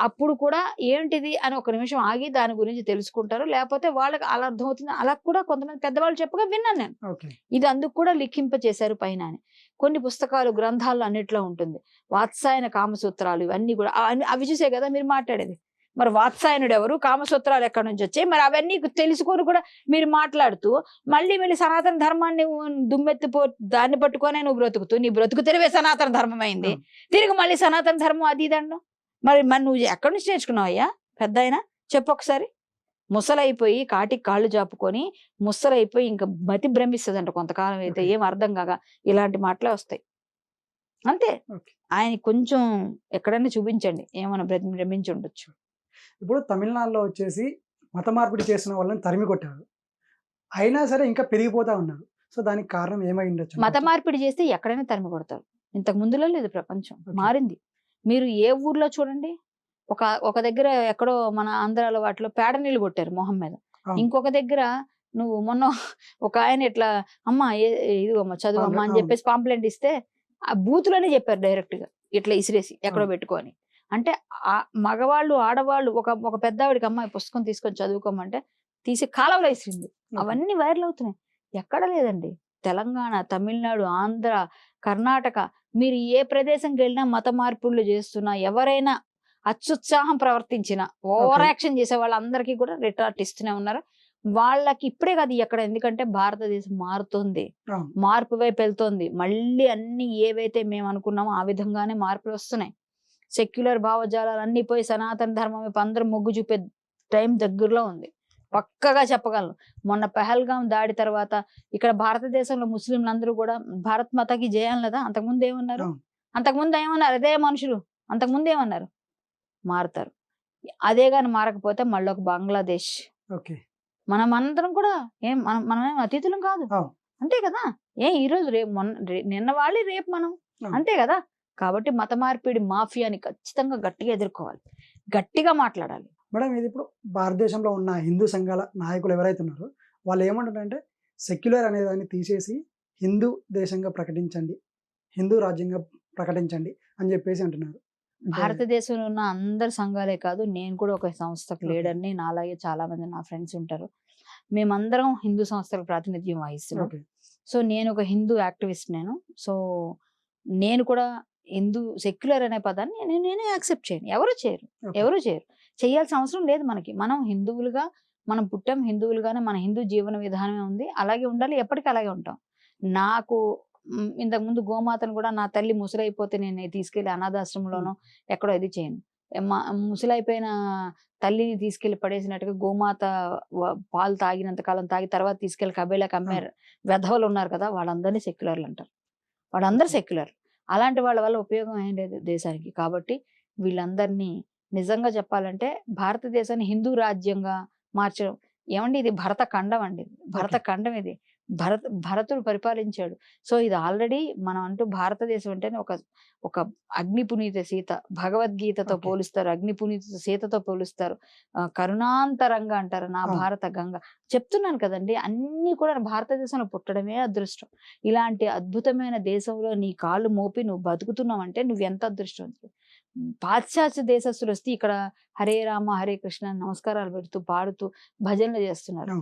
అప్పుడు కూడా ఏంటిది అని ఒక నిమిషం ఆగి దాని గురించి తెలుసుకుంటారు. లేకపోతే వాళ్ళకి అలా అర్థమవుతుంది. అలా కూడా కొంతమంది పెద్దవాళ్ళు చెప్పగా విన్నాను నేను. ఇది అందుకు కూడా లిఖింప చేశారు పైన అని. కొన్ని పుస్తకాలు గ్రంథాల్లో అన్నిట్లో ఉంటుంది. వాత్సాయన కామసూత్రాలు ఇవన్నీ కూడా అవి చూసే కదా మీరు మాట్లాడేది. మరి వాత్సాయనుడు ఎవరు, కామసూత్రాలు ఎక్కడి నుంచి వచ్చాయి, మరి అవన్నీ తెలుసుకొని కూడా మీరు మాట్లాడుతూ మళ్ళీ సనాతన ధర్మాన్ని దాన్ని పట్టుకొనే నువ్వు బ్రతుకుతూ నీ బ్రతుకు తెరివే సనాతన ధర్మం అయింది. తిరిగి మళ్ళీ సనాతన ధర్మం అది ఇదండు. మరి నువ్వు ఎక్కడి నుంచి నేర్చుకున్నావు అయ్యా పెద్ద అయినా చెప్పు ఒకసారి. ముసలైపోయి కాటికి కాళ్ళు చాపుకొని ముసలైపోయి ఇంకా మతి భ్రమిస్తుందంట కొంతకాలం అయితే, ఏం అర్థం కాక ఇలాంటి మాటలే వస్తాయి. అంతే. ఓకే. ఆయన కొంచెం ఎక్కడైనా చూపించండి ఏమైనా భ్రమించి ఉండొచ్చు. ఇప్పుడు తమిళనాడులో వచ్చేసి మత మార్పిడి చేసిన వాళ్ళని తరిమి కొట్టారు. అయినా సరే ఇంకా పెరిగిపోతా ఉన్నారు. సో దానికి కారణం ఏమై ఉండొచ్చు? మత మార్పిడి చేస్తే ఎక్కడైనా తరిమి కొడతారు. ఇంతకు ముందులో లేదు ప్రపంచం, ఓకే. మారింది. మీరు ఏ ఊర్లో చూడండి, ఒక దగ్గర ఎక్కడో మన ఆంధ్రాలో వాటిలో పేడ నీళ్ళు కొట్టారు మొహం మీద. అవును. ఇంకొక దగ్గర నువ్వు మొన్న ఒక ఆయన ఇట్లా అమ్మ ఇదిగోమ్మ చదువు అమ్మ అని అవును. చెప్పేసి పాంప్లెంట్ ఇస్తే ఆ బూతులోనే చెప్పారు డైరెక్ట్ గా, ఇట్లా ఇసిరేసి ఎక్కడో అవును. పెట్టుకొని. అంటే ఆ మగవాళ్ళు ఆడవాళ్ళు ఒక పెద్దవాడికి అమ్మాయి పుస్తకం తీసుకొని చదువుకోమంటే తీసి కాలువలో ఇసిరింది. ఓకే. అవన్నీ వైరల్ అవుతున్నాయి. ఎక్కడ లేదండి. తెలంగాణ, తమిళనాడు, ఆంధ్ర, కర్ణాటక, మీరు ఏ ప్రదేశంకి వెళ్ళినా మత మార్పులు చేస్తున్నా, ఎవరైనా అత్యుత్సాహం ప్రవర్తించిన, ఓవర్ ఓకే. యాక్షన్ చేసే వాళ్ళందరికీ కూడా రిటార్ట్ ఇస్తూనే ఉన్నారు. వాళ్ళకి ఇప్పుడే కాదు ఎక్కడ, ఎందుకంటే భారతదేశం మారుతుంది, అవును. మార్పు వైపు వెళ్తోంది. మళ్ళీ అన్ని ఏవైతే మేము అనుకున్నామో ఆ విధంగానే మార్పులు వస్తున్నాయి. సెక్యులర్ భావజాలాలు అన్ని పోయి సనాతన ధర్మం వైపు అందరూ మొగ్గు చూపే టైం దగ్గరలో ఉంది. పక్కగా చెప్పగలను. మొన్న పెహల్గాం దాడి తర్వాత ఇక్కడ భారతదేశంలో ముస్లింలందరూ కూడా భారత్ మాతాకి జయ అనలేదా? అంతకుముందు ఏమన్నారు? అవును. అంతకుముందు ఏమన్నారు? అదే మనుషులు అంతకుముందు ఏమన్నారు? మారుతారు. అదే గాని మారకపోతే మళ్ళీ ఒక బంగ్లాదేశ్. ఓకే. మనం అందరం కూడా మనమేం అతిథులం కాదు. అవును. అంతే కదా. ఈ రోజు రేపు నిన్న వాళ్ళే రేపు మనం. అవును. అంతే కదా. కాబట్టి మత మార్పిడి మాఫియాని ఖచ్చితంగా గట్టిగా ఎదుర్కోవాలి, గట్టిగా మాట్లాడాలి. మేడం ఇది ఇప్పుడు భారతదేశంలో ఉన్న హిందూ సంఘాల నాయకులు ఎవరైతే ఉన్నారో వాళ్ళు ఏమంటారంటే సెక్యులర్ అనే దాన్ని తీసేసి హిందూ దేశంగా ప్రకటించండి, హిందూ రాజ్యంగా ప్రకటించండి అని చెప్పేసి అంటున్నారు. భారతదేశంలో ఉన్న అందరు సంఘాలే కాదు, నేను కూడా ఒక సంస్థకు ఓకే. లీడర్ని, నాలాగే చాలా మంది నా ఫ్రెండ్స్ ఉంటారు. మేమందరం హిందూ సంస్థలకు ప్రాతినిధ్యం వహిస్తున్నాం. ఓకే. సో నేను ఒక హిందూ యాక్టివిస్ట్. సో నేను కూడా హిందూ సెక్యులర్ అనే పదాన్ని నేనే యాక్సెప్ట్ చేయను. ఎవరు చేయరు, ఓకే. ఎవరు చేయరు. చేయాల్సిన అవసరం లేదు మనకి. మనం హిందువులుగా మనం పుట్టాం, హిందువులుగానే మన హిందూ జీవన విధానమే ఉంది, అలాగే ఉండాలి, ఎప్పటికీ అలాగే ఉంటాం. నాకు ఇంతకుముందు గోమాతను కూడా నా తల్లి ముసలైపోతే నేను తీసుకెళ్లి అనాథాశ్రమంలోనో ఎక్కడో ఇది చేయను. ముసలైపోయిన తల్లిని తీసుకెళ్లి పడేసినట్టుగా గోమాత పాలు తాగినంత కాలం తాగి తర్వాత తీసుకెళ్లి కబేళాకి అమ్మారు వెధవలు ఉన్నారు కదా, వాళ్ళందరినీ సెక్యులర్లు అంటారు. వాళ్ళందరూ సెక్యులర్. అలాంటి వాళ్ళ వల్ల ఉపయోగం ఏం లేదు దేశానికి. కాబట్టి వీళ్ళందరినీ నిజంగా చెప్పాలంటే భారతదేశాన్ని హిందూ రాజ్యంగా మార్చడం, ఏమండి ఇది భరత ఖండం అండి, భరత ఖండం ఇది. భరతుడు పరిపాలించాడు. సో ఇది ఆల్రెడీ మనం అంటూ భారతదేశం అంటేనే ఒక అగ్ని పునీత సీత, భగవద్గీతతో ఓకే. పోలుస్తారు, అగ్ని పునీత సీతతో పోలుస్తారు, కరుణాంతరంగా అంటారు నా భారత గంగ. చెప్తున్నాను కదండి, అన్ని కూడా భారతదేశంలో పుట్టడమే అదృష్టం. ఇలాంటి అద్భుతమైన దేశంలో నీ కాళ్ళు మోపి నువ్వు బతుకుతున్నావు అంటే నువ్వు ఎంత అదృష్టవంతుడు. పాశ్చాత్య దేశస్తులు వస్తే ఇక్కడ హరే రామ హరే కృష్ణ నమస్కారాలు పెడుతూ పాడుతూ భజనలు చేస్తున్నారు.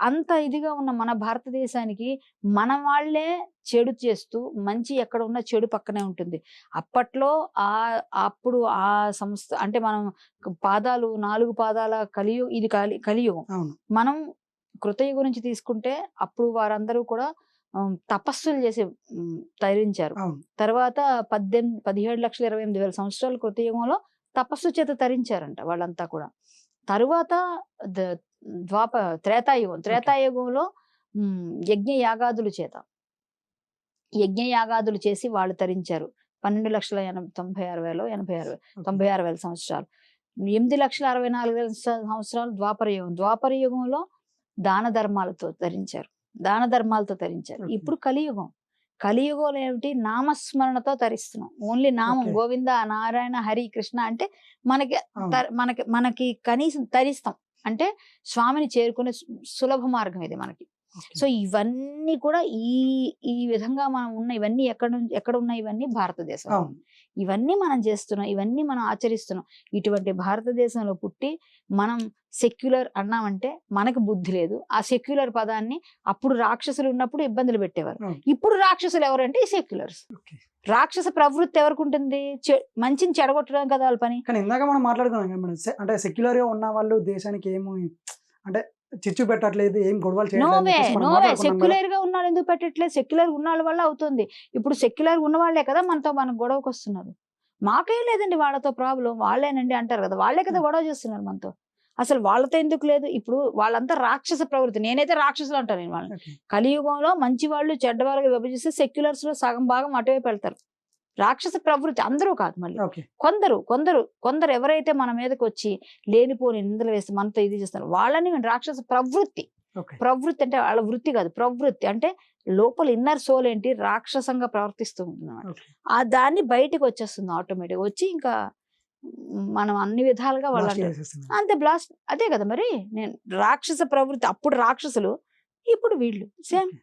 అంత ఇదిగా ఉన్న మన భారతదేశానికి మన వాళ్ళే చెడు చేస్తూ, మంచి ఎక్కడ ఉన్న చెడు పక్కనే ఉంటుంది. అప్పట్లో అప్పుడు ఆ సంస్థ అంటే మనం 4 పాదాల ఇది కలియుగం. మనం కృతయుగం నుంచి తీసుకుంటే అప్పుడు వారందరూ కూడా తపస్సులు చేసి తరించారు. తర్వాత 17,28,000 సంవత్సరాల కృతయుగంలో తపస్సు చేత తరించారంట వాళ్ళంతా కూడా. తరువాత త్రేతాయుగంలో యజ్ఞ యాగాదులు చేసి వాళ్ళు తరించారు. 12,96,000 సంవత్సరాలు. 8,64,000 సంవత్సరాలు ద్వాపర యుగంలో దాన ధర్మాలతో తరించారు. ఇప్పుడు కలియుగంలో ఏమిటి, నామస్మరణతో తరిస్తున్నాం. ఓన్లీ నామం, గోవింద నారాయణ హరి కృష్ణ అంటే మనకి కనీసం తరిస్తాం అంటే స్వామిని చేరుకునే సులభ మార్గం ఇది మనకి. సో ఇవన్నీ కూడా ఈ విధంగా మనం ఉన్న ఇవన్నీ ఎక్కడ ఉన్నాయి, ఇవన్నీ భారతదేశం. ఇవన్నీ మనం చేస్తున్నాం, ఇవన్నీ మనం ఆచరిస్తున్నాం. ఇటువంటి భారతదేశంలో పుట్టి మనం సెక్యులర్ అన్నామంటే మనకు బుద్ధి లేదు. ఆ సెక్యులర్ పదాన్ని అప్పుడు రాక్షసులు ఉన్నప్పుడు ఇబ్బందులు పెట్టేవారు. ఇప్పుడు రాక్షసులు ఎవరంటే ఈ సెక్యులర్స్. రాక్షస ప్రవృత్తి ఎవరికి ఉంటుంది? మంచిని చెడగొట్టడం కదా వాళ్ళ పని. కానీ ఇందాక మనం మాట్లాడుకున్నాం అంటే సెక్యులర్ గా ఉన్న వాళ్ళు దేశానికి ఏమో అంటే చిచ్చు పెట్టట్లేదు, ఏం గొడవలు చేయట్లేదు. సెక్యులర్ గా ఉన్నాడు ఎందుకు పెట్టట్లేదు? సెక్యులర్ ఉన్న వల్ల అవుతుంది. ఇప్పుడు సెక్యులర్ ఉన్న వాళ్ళే కదా మన గొడవకు వస్తున్నారు. మాకేం లేదండి వాళ్ళతో ప్రాబ్లం, వాళ్ళేనండి అంటారు కదా, వాళ్ళే కదా గొడవ చేస్తున్నారు మనతో. అసలు వాళ్ళతో ఎందుకు లేదు? ఇప్పుడు వాళ్ళంతా రాక్షస ప్రవృత్తి. నేనైతే రాక్షసులు అంటాను నేను వాళ్ళని. కలియుగంలో మంచి వాళ్ళు చెడ్డవాళ్ళగా విభజిస్తే సెక్యులర్స్ లో సగం భాగం అటువైపు వెళ్తారు. రాక్షస ప్రవృత్తి అందరూ కాదు, మళ్ళీ ఓకే. కొందరు ఎవరైతే మన మీదకి వచ్చి లేనిపోని నిందలు వేసి మనతో ఇది చేస్తారు వాళ్ళని రాక్షస ప్రవృత్తి. ఓకే. ప్రవృత్తి అంటే వాళ్ళ వృత్తి కాదు, ప్రవృత్తి అంటే లోపల ఇన్నర్ సోల్ ఏంటి రాక్షసంగా ప్రవర్తిస్తూ ఉంటుంది. ఓకే. ఆ దాన్ని బయటికి వచ్చేస్తుంది ఆటోమేటిక్ వచ్చి ఇంకా మనం అన్ని విధాలుగా వాళ్ళు Blast అంటారు. చేసేస్తున్నారు. అంతే బ్లాస్ట్ అదే కదా మరి. నేను రాక్షస ప్రవృత్తి అప్పుడు రాక్షసులు, ఇప్పుడు వీళ్ళు సేమ్. ఓకే.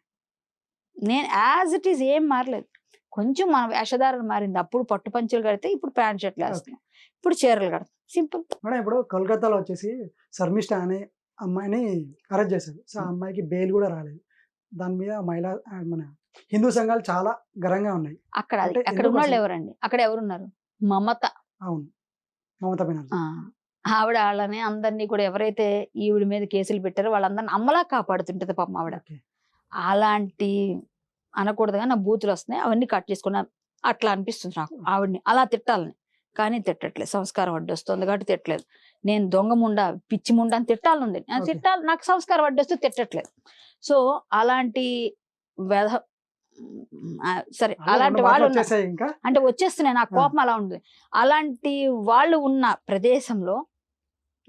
నేను యాజ్ ఇట్ ఈస్ ఏం మారలేదు, కొంచెం మన వేషధారణ మారింది. అప్పుడు పట్టు పంచులు కడితే ఇప్పుడు ప్యాంట్ షర్ట్లు వేస్తున్నాం, ఇప్పుడు చీరలు కడతాం, సింపుల్. మేడం ఇప్పుడు కోల్కతాలో వచ్చేసి శర్మిష్ట అనే అమ్మాయిని అరెస్ట్ చేశారు. సో ఆ అమ్మాయికి బెయిల్ కూడా రాలేదు. దాని మీద మన హిందూ సంఘాలు చాలా గరంగా ఉన్నాయి. అక్కడ అంటే అక్కడ ఎందుకు ఉన్నవాళ్ళు అసలు? ఎవరండి, అక్కడ ఎవరున్నారు? మమత. అవును, మమతా బెనర్జీ. ఆ, ఆవిడ వాళ్ళని అందరినీ కూడా ఎవరైతే ఈవిడ మీద కేసులు పెట్టారో వాళ్ళందరిని అమ్మలా కాపాడుతుంటది పాపం ఆవిడ. ఓకే. అలాంటి అనకూడదు కానీ నా బూతులు వస్తున్నాయి, అవన్నీ కట్ చేసుకున్నా అట్లా అనిపిస్తుంది నాకు ఆవిడని అలా తిట్టాలని. కానీ తిట్టట్లేదు, సంస్కారం అడ్డొస్తుంది కాబట్టి తిట్టలేదు. నేను దొంగ ముండ పిచ్చి ముండ అని తిట్టాలనుంది, Okay. తిట్టాలి, నాకు సంస్కారం అడ్డొస్తే తిట్టట్లేదు. సో అలాంటి వ్యధ సరే అలాంటి వాళ్ళు ఉన్నారు. వచ్చేసాయి ఇంకా. అంటే వచ్చేస్తున్నాయి, నాకు కోపం అలా ఉంది. అలాంటి వాళ్ళు ఉన్న ప్రదేశంలో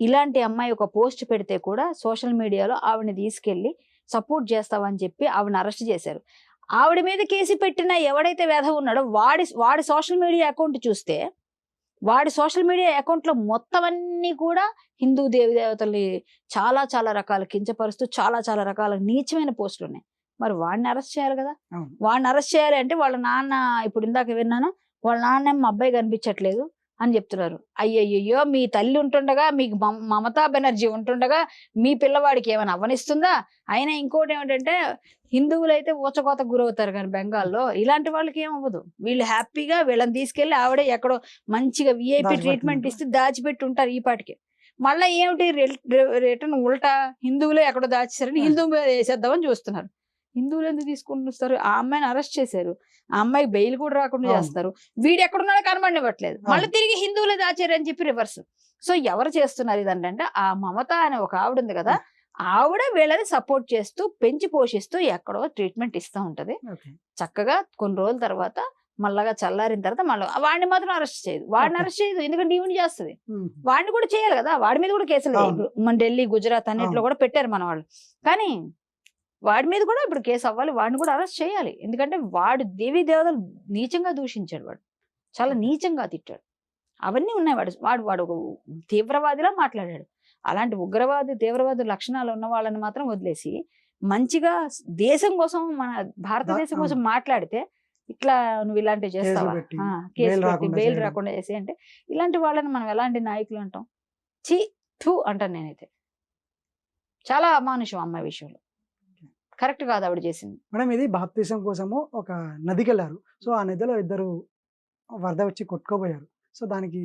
ఇలాంటి అమ్మాయి ఒక పోస్ట్ పెడితే కూడా సోషల్ మీడియాలో ఆవిడని తీసుకెళ్లి సపోర్ట్ చేస్తావని చెప్పి ఆవిడని అరెస్ట్ చేశారు. ఆవిడ మీద కేసు పెట్టిన ఎవడైతే వ్యధ ఉన్నాడో వాడి సోషల్ మీడియా అకౌంట్ చూస్తే వాడి సోషల్ మీడియా అకౌంట్ లో మొత్తం అన్ని కూడా హిందూ దేవతల్ని చాలా చాలా రకాల కించపరుస్తూ చాలా చాలా రకాల నీచమైన పోస్టులు ఉన్నాయి. మరి వాడిని అరెస్ట్ చేయాలి కదా. అవును. వాడిని అరెస్ట్ చేయాలి అంటే వాళ్ళ నాన్న, ఇప్పుడు ఇందాక విన్నాను, వాళ్ళ నాన్న మా అబ్బాయి కనిపించట్లేదు అని చెప్తున్నారు. అయ్యయ్యో, మీ తల్లి ఉంటుండగా, మీకు మమతా బెనర్జీ ఉంటుండగా మీ పిల్లవాడికి ఏమైనా అవ్వనిస్తుందా? అయినా ఇంకోటి ఏమిటంటే హిందువులైతే ఊచకోత గురవుతారు కానీ బెంగాల్లో ఇలాంటి వాళ్ళకి ఏమవ్వదు. వీళ్ళు హ్యాపీగా వీళ్ళని తీసుకెళ్లి ఆవిడే ఎక్కడో మంచిగా విఐపి ట్రీట్మెంట్ ఇస్తే దాచిపెట్టి ఉంటారు ఈ పాటికి. మళ్ళీ ఏమిటి రిటర్న్ ఉల్టా హిందువులే ఎక్కడో దాచేసారని హిందూ మీద వేసేద్దామని చూస్తున్నారు. హిందువులు ఎందుకు తీసుకుంటున్నారు? ఆ అమ్మాయిని అరెస్ట్ చేశారు, ఆ అమ్మాయి బెయిల్ కూడా రాకుండా చేస్తారు, వీడు ఎక్కడున్నాడో కనబడివ్వట్లేదు, మళ్ళీ తిరిగి హిందువులే దాచారు అని చెప్పి రివర్స్. సో ఎవరు చేస్తున్నారు ఇదంటే ఆ మమత అనే ఒక ఆవిడ ఉంది కదా, ఆవిడ వీళ్ళని సపోర్ట్ చేస్తూ పెంచి పోషిస్తూ ఎక్కడో ట్రీట్మెంట్ ఇస్తూ ఉంటది. ఓకే. చక్కగా కొన్ని రోజుల తర్వాత మళ్ళగా చల్లారిన తర్వాత మళ్ళీ వాడిని మాత్రం అరెస్ట్ చేయదు. వాడిని అరెస్ట్ చేయదు, ఎందుకంటే ఈవిని చేస్తుంది. వాడిని కూడా చేయాలి కదా, వాడి మీద కూడా కేసులు అవును. మన ఢిల్లీ, గుజరాత్ అన్నింటిలో కూడా పెట్టారు మన వాళ్ళు. కానీ వాడి మీద కూడా ఇప్పుడు కేసు అవ్వాలి, వాడిని కూడా అరెస్ట్ చేయాలి. ఎందుకంటే వాడు దేవీ దేవతలు నీచంగా దూషించాడు, వాడు చాలా నీచంగా తిట్టాడు, అవన్నీ ఉన్నాయి. వాడు ఒక తీవ్రవాదిలా మాట్లాడాడు. అలాంటి ఉగ్రవాది తీవ్రవాది లక్షణాలు ఉన్న వాళ్ళని మాత్రం వదిలేసి మంచిగా దేశం కోసం, మన భారతదేశం కోసం మాట్లాడితే ఇట్లా నువ్వు ఇలాంటివి చేస్తావా, కేసు పెట్టి బెయిల్ రాకుండా చేసి అంటే ఇలాంటి వాళ్ళని మనం ఎలాంటి నాయకులు అంటాం? ఛీ థూ అంటాను నేనైతే. చాలా అమానుషం అమ్మాయి విషయంలో, కరెక్ట్ కాదు ఆవిడ చేసింది. మేడం ఇది బాప్తిజం కోసము ఒక నదికి వెళ్ళారు. సో ఆ నదిలో ఇద్దరు వరద వచ్చి కొట్టుకోపోయారు. సో దానికి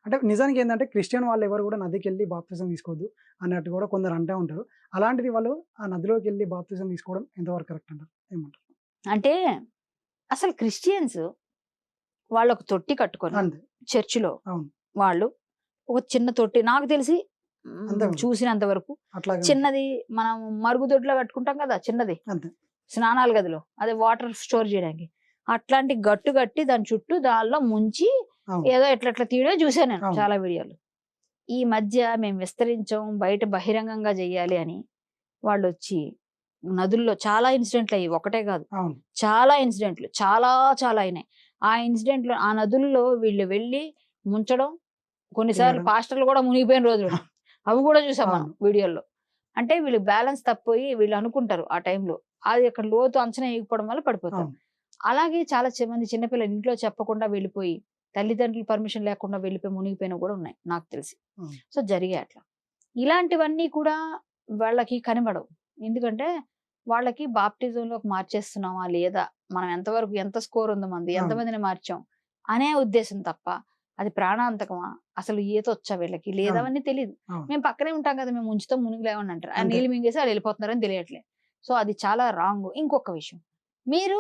అంటే నిజానికి ఏంటంటే క్రిస్టియన్ వాళ్ళు ఎవరు కూడా నదికి వెళ్ళి బాప్తిజం తీసుకోవద్దు అన్నట్టు కూడా కొందరు అంటూ ఉంటారు. అలాంటిది వాళ్ళు ఆ నదిలోకి వెళ్ళి బాప్తిజం తీసుకోవడం ఎంతవరకు కరెక్ట్ అంటారు, ఏమంటారు? అంటే అసలు క్రిస్టియన్స్ వాళ్ళు ఒక తొట్టి కట్టుకొని అంతే. చర్చిలో అవును. వాళ్ళు ఒక చిన్న తొట్టి, నాకు తెలిసి అంతే. చూసినంత వరకు అట్లాగే చిన్నది, మనం మరుగుదొడ్లో కట్టుకుంటాం కదా చిన్నది, అంతే. స్నానాల గదిలో అదే వాటర్ స్టోర్ చేయడానికి, అట్లాంటి గట్టు కట్టి దాని చుట్టూ దానిలో ముంచి అవును. ఏదో ఎట్లా తీయడో చూసాను నేను అవును. చాలా వీడియోలు. ఈ మధ్య మేము విస్తరించాం, బయట బహిరంగంగా చెయ్యాలి అని వాళ్ళు వచ్చి నదుల్లో చాలా ఇన్సిడెంట్లు అయ్యి, ఒకటే కాదు అవును. చాలా ఇన్సిడెంట్లు చాలా చాలా అయినాయి. ఆ ఇన్సిడెంట్లు ఆ నదుల్లో వీళ్ళు వెళ్ళి ముంచడం, కొన్నిసార్లు చేయడం. పాస్టర్లు కూడా మునిగిపోయిన రోజులు ఉన్నాయి. అవి కూడా చూసాం మనం అవును. వీడియోల్లో. అంటే వీళ్ళు బ్యాలెన్స్ తప్పిపోయి వీళ్ళు అనుకుంటారు ఆ టైంలో, అది అక్కడ లోతు అంచనా వేయకపోవడం వల్ల పడిపోతారు. అవును. అలాగే చాలా మంది చిన్నపిల్లలు ఇంట్లో చెప్పకుండా వెళ్ళిపోయి, తల్లిదండ్రుల పర్మిషన్ లేకుండా వెళ్ళిపోయి మునిగిపోయినవి కూడా ఉన్నాయి నాకు తెలిసి. అవును. సో జరిగే అట్లా ఇలాంటివన్నీ కూడా వాళ్ళకి కనబడవు. ఎందుకంటే వాళ్ళకి బాప్టిజంలోకి మార్చేస్తున్నామా లేదా, మనం ఎంతవరకు ఎంత స్కోర్ ఉందో మంది, అవును. ఎంతమందిని మార్చాం అనే ఉద్దేశం తప్ప అది ప్రాణాంతకమా, అసలు ఈత వచ్చా వీళ్ళకి లేదా అవును. అని తెలియదు. అవును. మేము పక్కనే ఉంటాం కదా, మేము ఉంచుతాం మునిగిలేమని అంటారు, ఆ అంతే. నీళ్ళు మింగేసి వాళ్ళు వెళ్ళిపోతున్నారని తెలియట్లేదు. సో అది చాలా రాంగ్. ఇంకొక విషయం, మీరు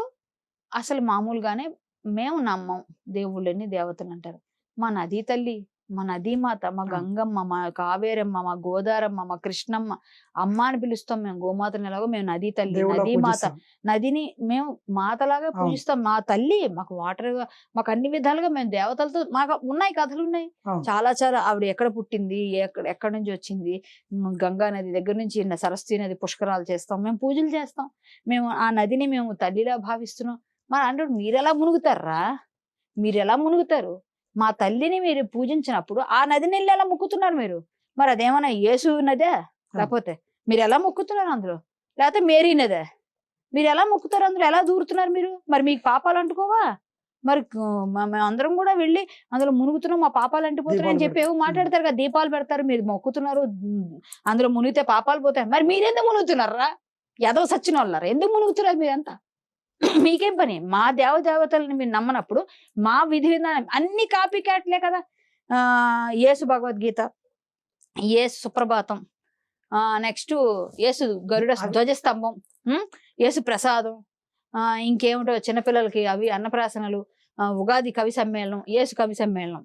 అసలు మామూలుగానే మేము నమ్మం దేవుళ్ళని దేవతలు అంటారు, మా నదీ తల్లి మా నదీమాత, మా గంగమ్మ, మా కావేరమ్మ, మా గోదారమ్మ, మా కృష్ణమ్మ, అమ్మ అని పిలుస్తాం మేము. గోమాతని ఎలాగో మేము నదీ తల్లి, దేవుళ్ళ నదీమాత, పూజిస్తాం. నదిని మేము మాతలాగా అవును. పూజిస్తాం. మా తల్లి మాకు వాటర్, మాకు అన్ని విధాలుగా మేము దేవతలతో మాకు ఉన్నాయి, కథలు ఉన్నాయి అవును. చాలా చాలా. ఆవిడ ఎక్కడ పుట్టింది, ఎక్కడి నుంచి వచ్చింది, గంగా నది దగ్గర నుంచి సరస్వతి నది పుష్కరాలు చేస్తాం, మేము పూజలు చేస్తాం, మేము ఆ నదిని మేము తల్లిలా భావిస్తున్నాం. మరి అంటే మీరెలా మునుగుతారా? మీరు ఎలా మునుగుతారు? మా తల్లిని మీరు పూజించినప్పుడు ఆ నదిని వెళ్ళి ఎలా మొక్కుతున్నారు మీరు? మరి అదేమన్నా యేసు నదే? లేకపోతే మీరు ఎలా మొక్కుతున్నారు అందులో? లేకపోతే మేరీ నదే? మీరు ఎలా మొక్కుతారు అందులో? ఎలా దూరుతున్నారు మీరు? మరి మీకు పాపాలు అంటుకోవా? మరి మేమందరం కూడా వెళ్ళి అందులో మునుగుతున్నాం, మా పాపాలు అంటిపోతున్నాయి అని చెప్పి ఏవో మాట్లాడతారు కదా, దీపాలు పెడతారు, మీరు మొక్కుతున్నారు, అందులో మునిగితే పాపాలు పోతాయి. మరి మీరెందుకు మునుగుతున్నారా? ఎదవ సచ్చిన వాళ్ళారా? ఎందుకు మునుగుతున్నారు మీరంతా? మీకేం పని? మా దేవతలను మీరు నమ్మనప్పుడు మా విధి విధానం అన్ని కాపీ క్యాట్లే కదా. యేసు భగవద్గీత, యేసు సుప్రభాతం, నెక్స్ట్ యేసు గరుడ ధ్వజస్తంభం, యేసు ప్రసాదం, ఇంకేమిటో చిన్నపిల్లలకి అవి అన్నప్రాసనలు, ఉగాది కవి సమ్మేళనం, యేసు కవి సమ్మేళనం.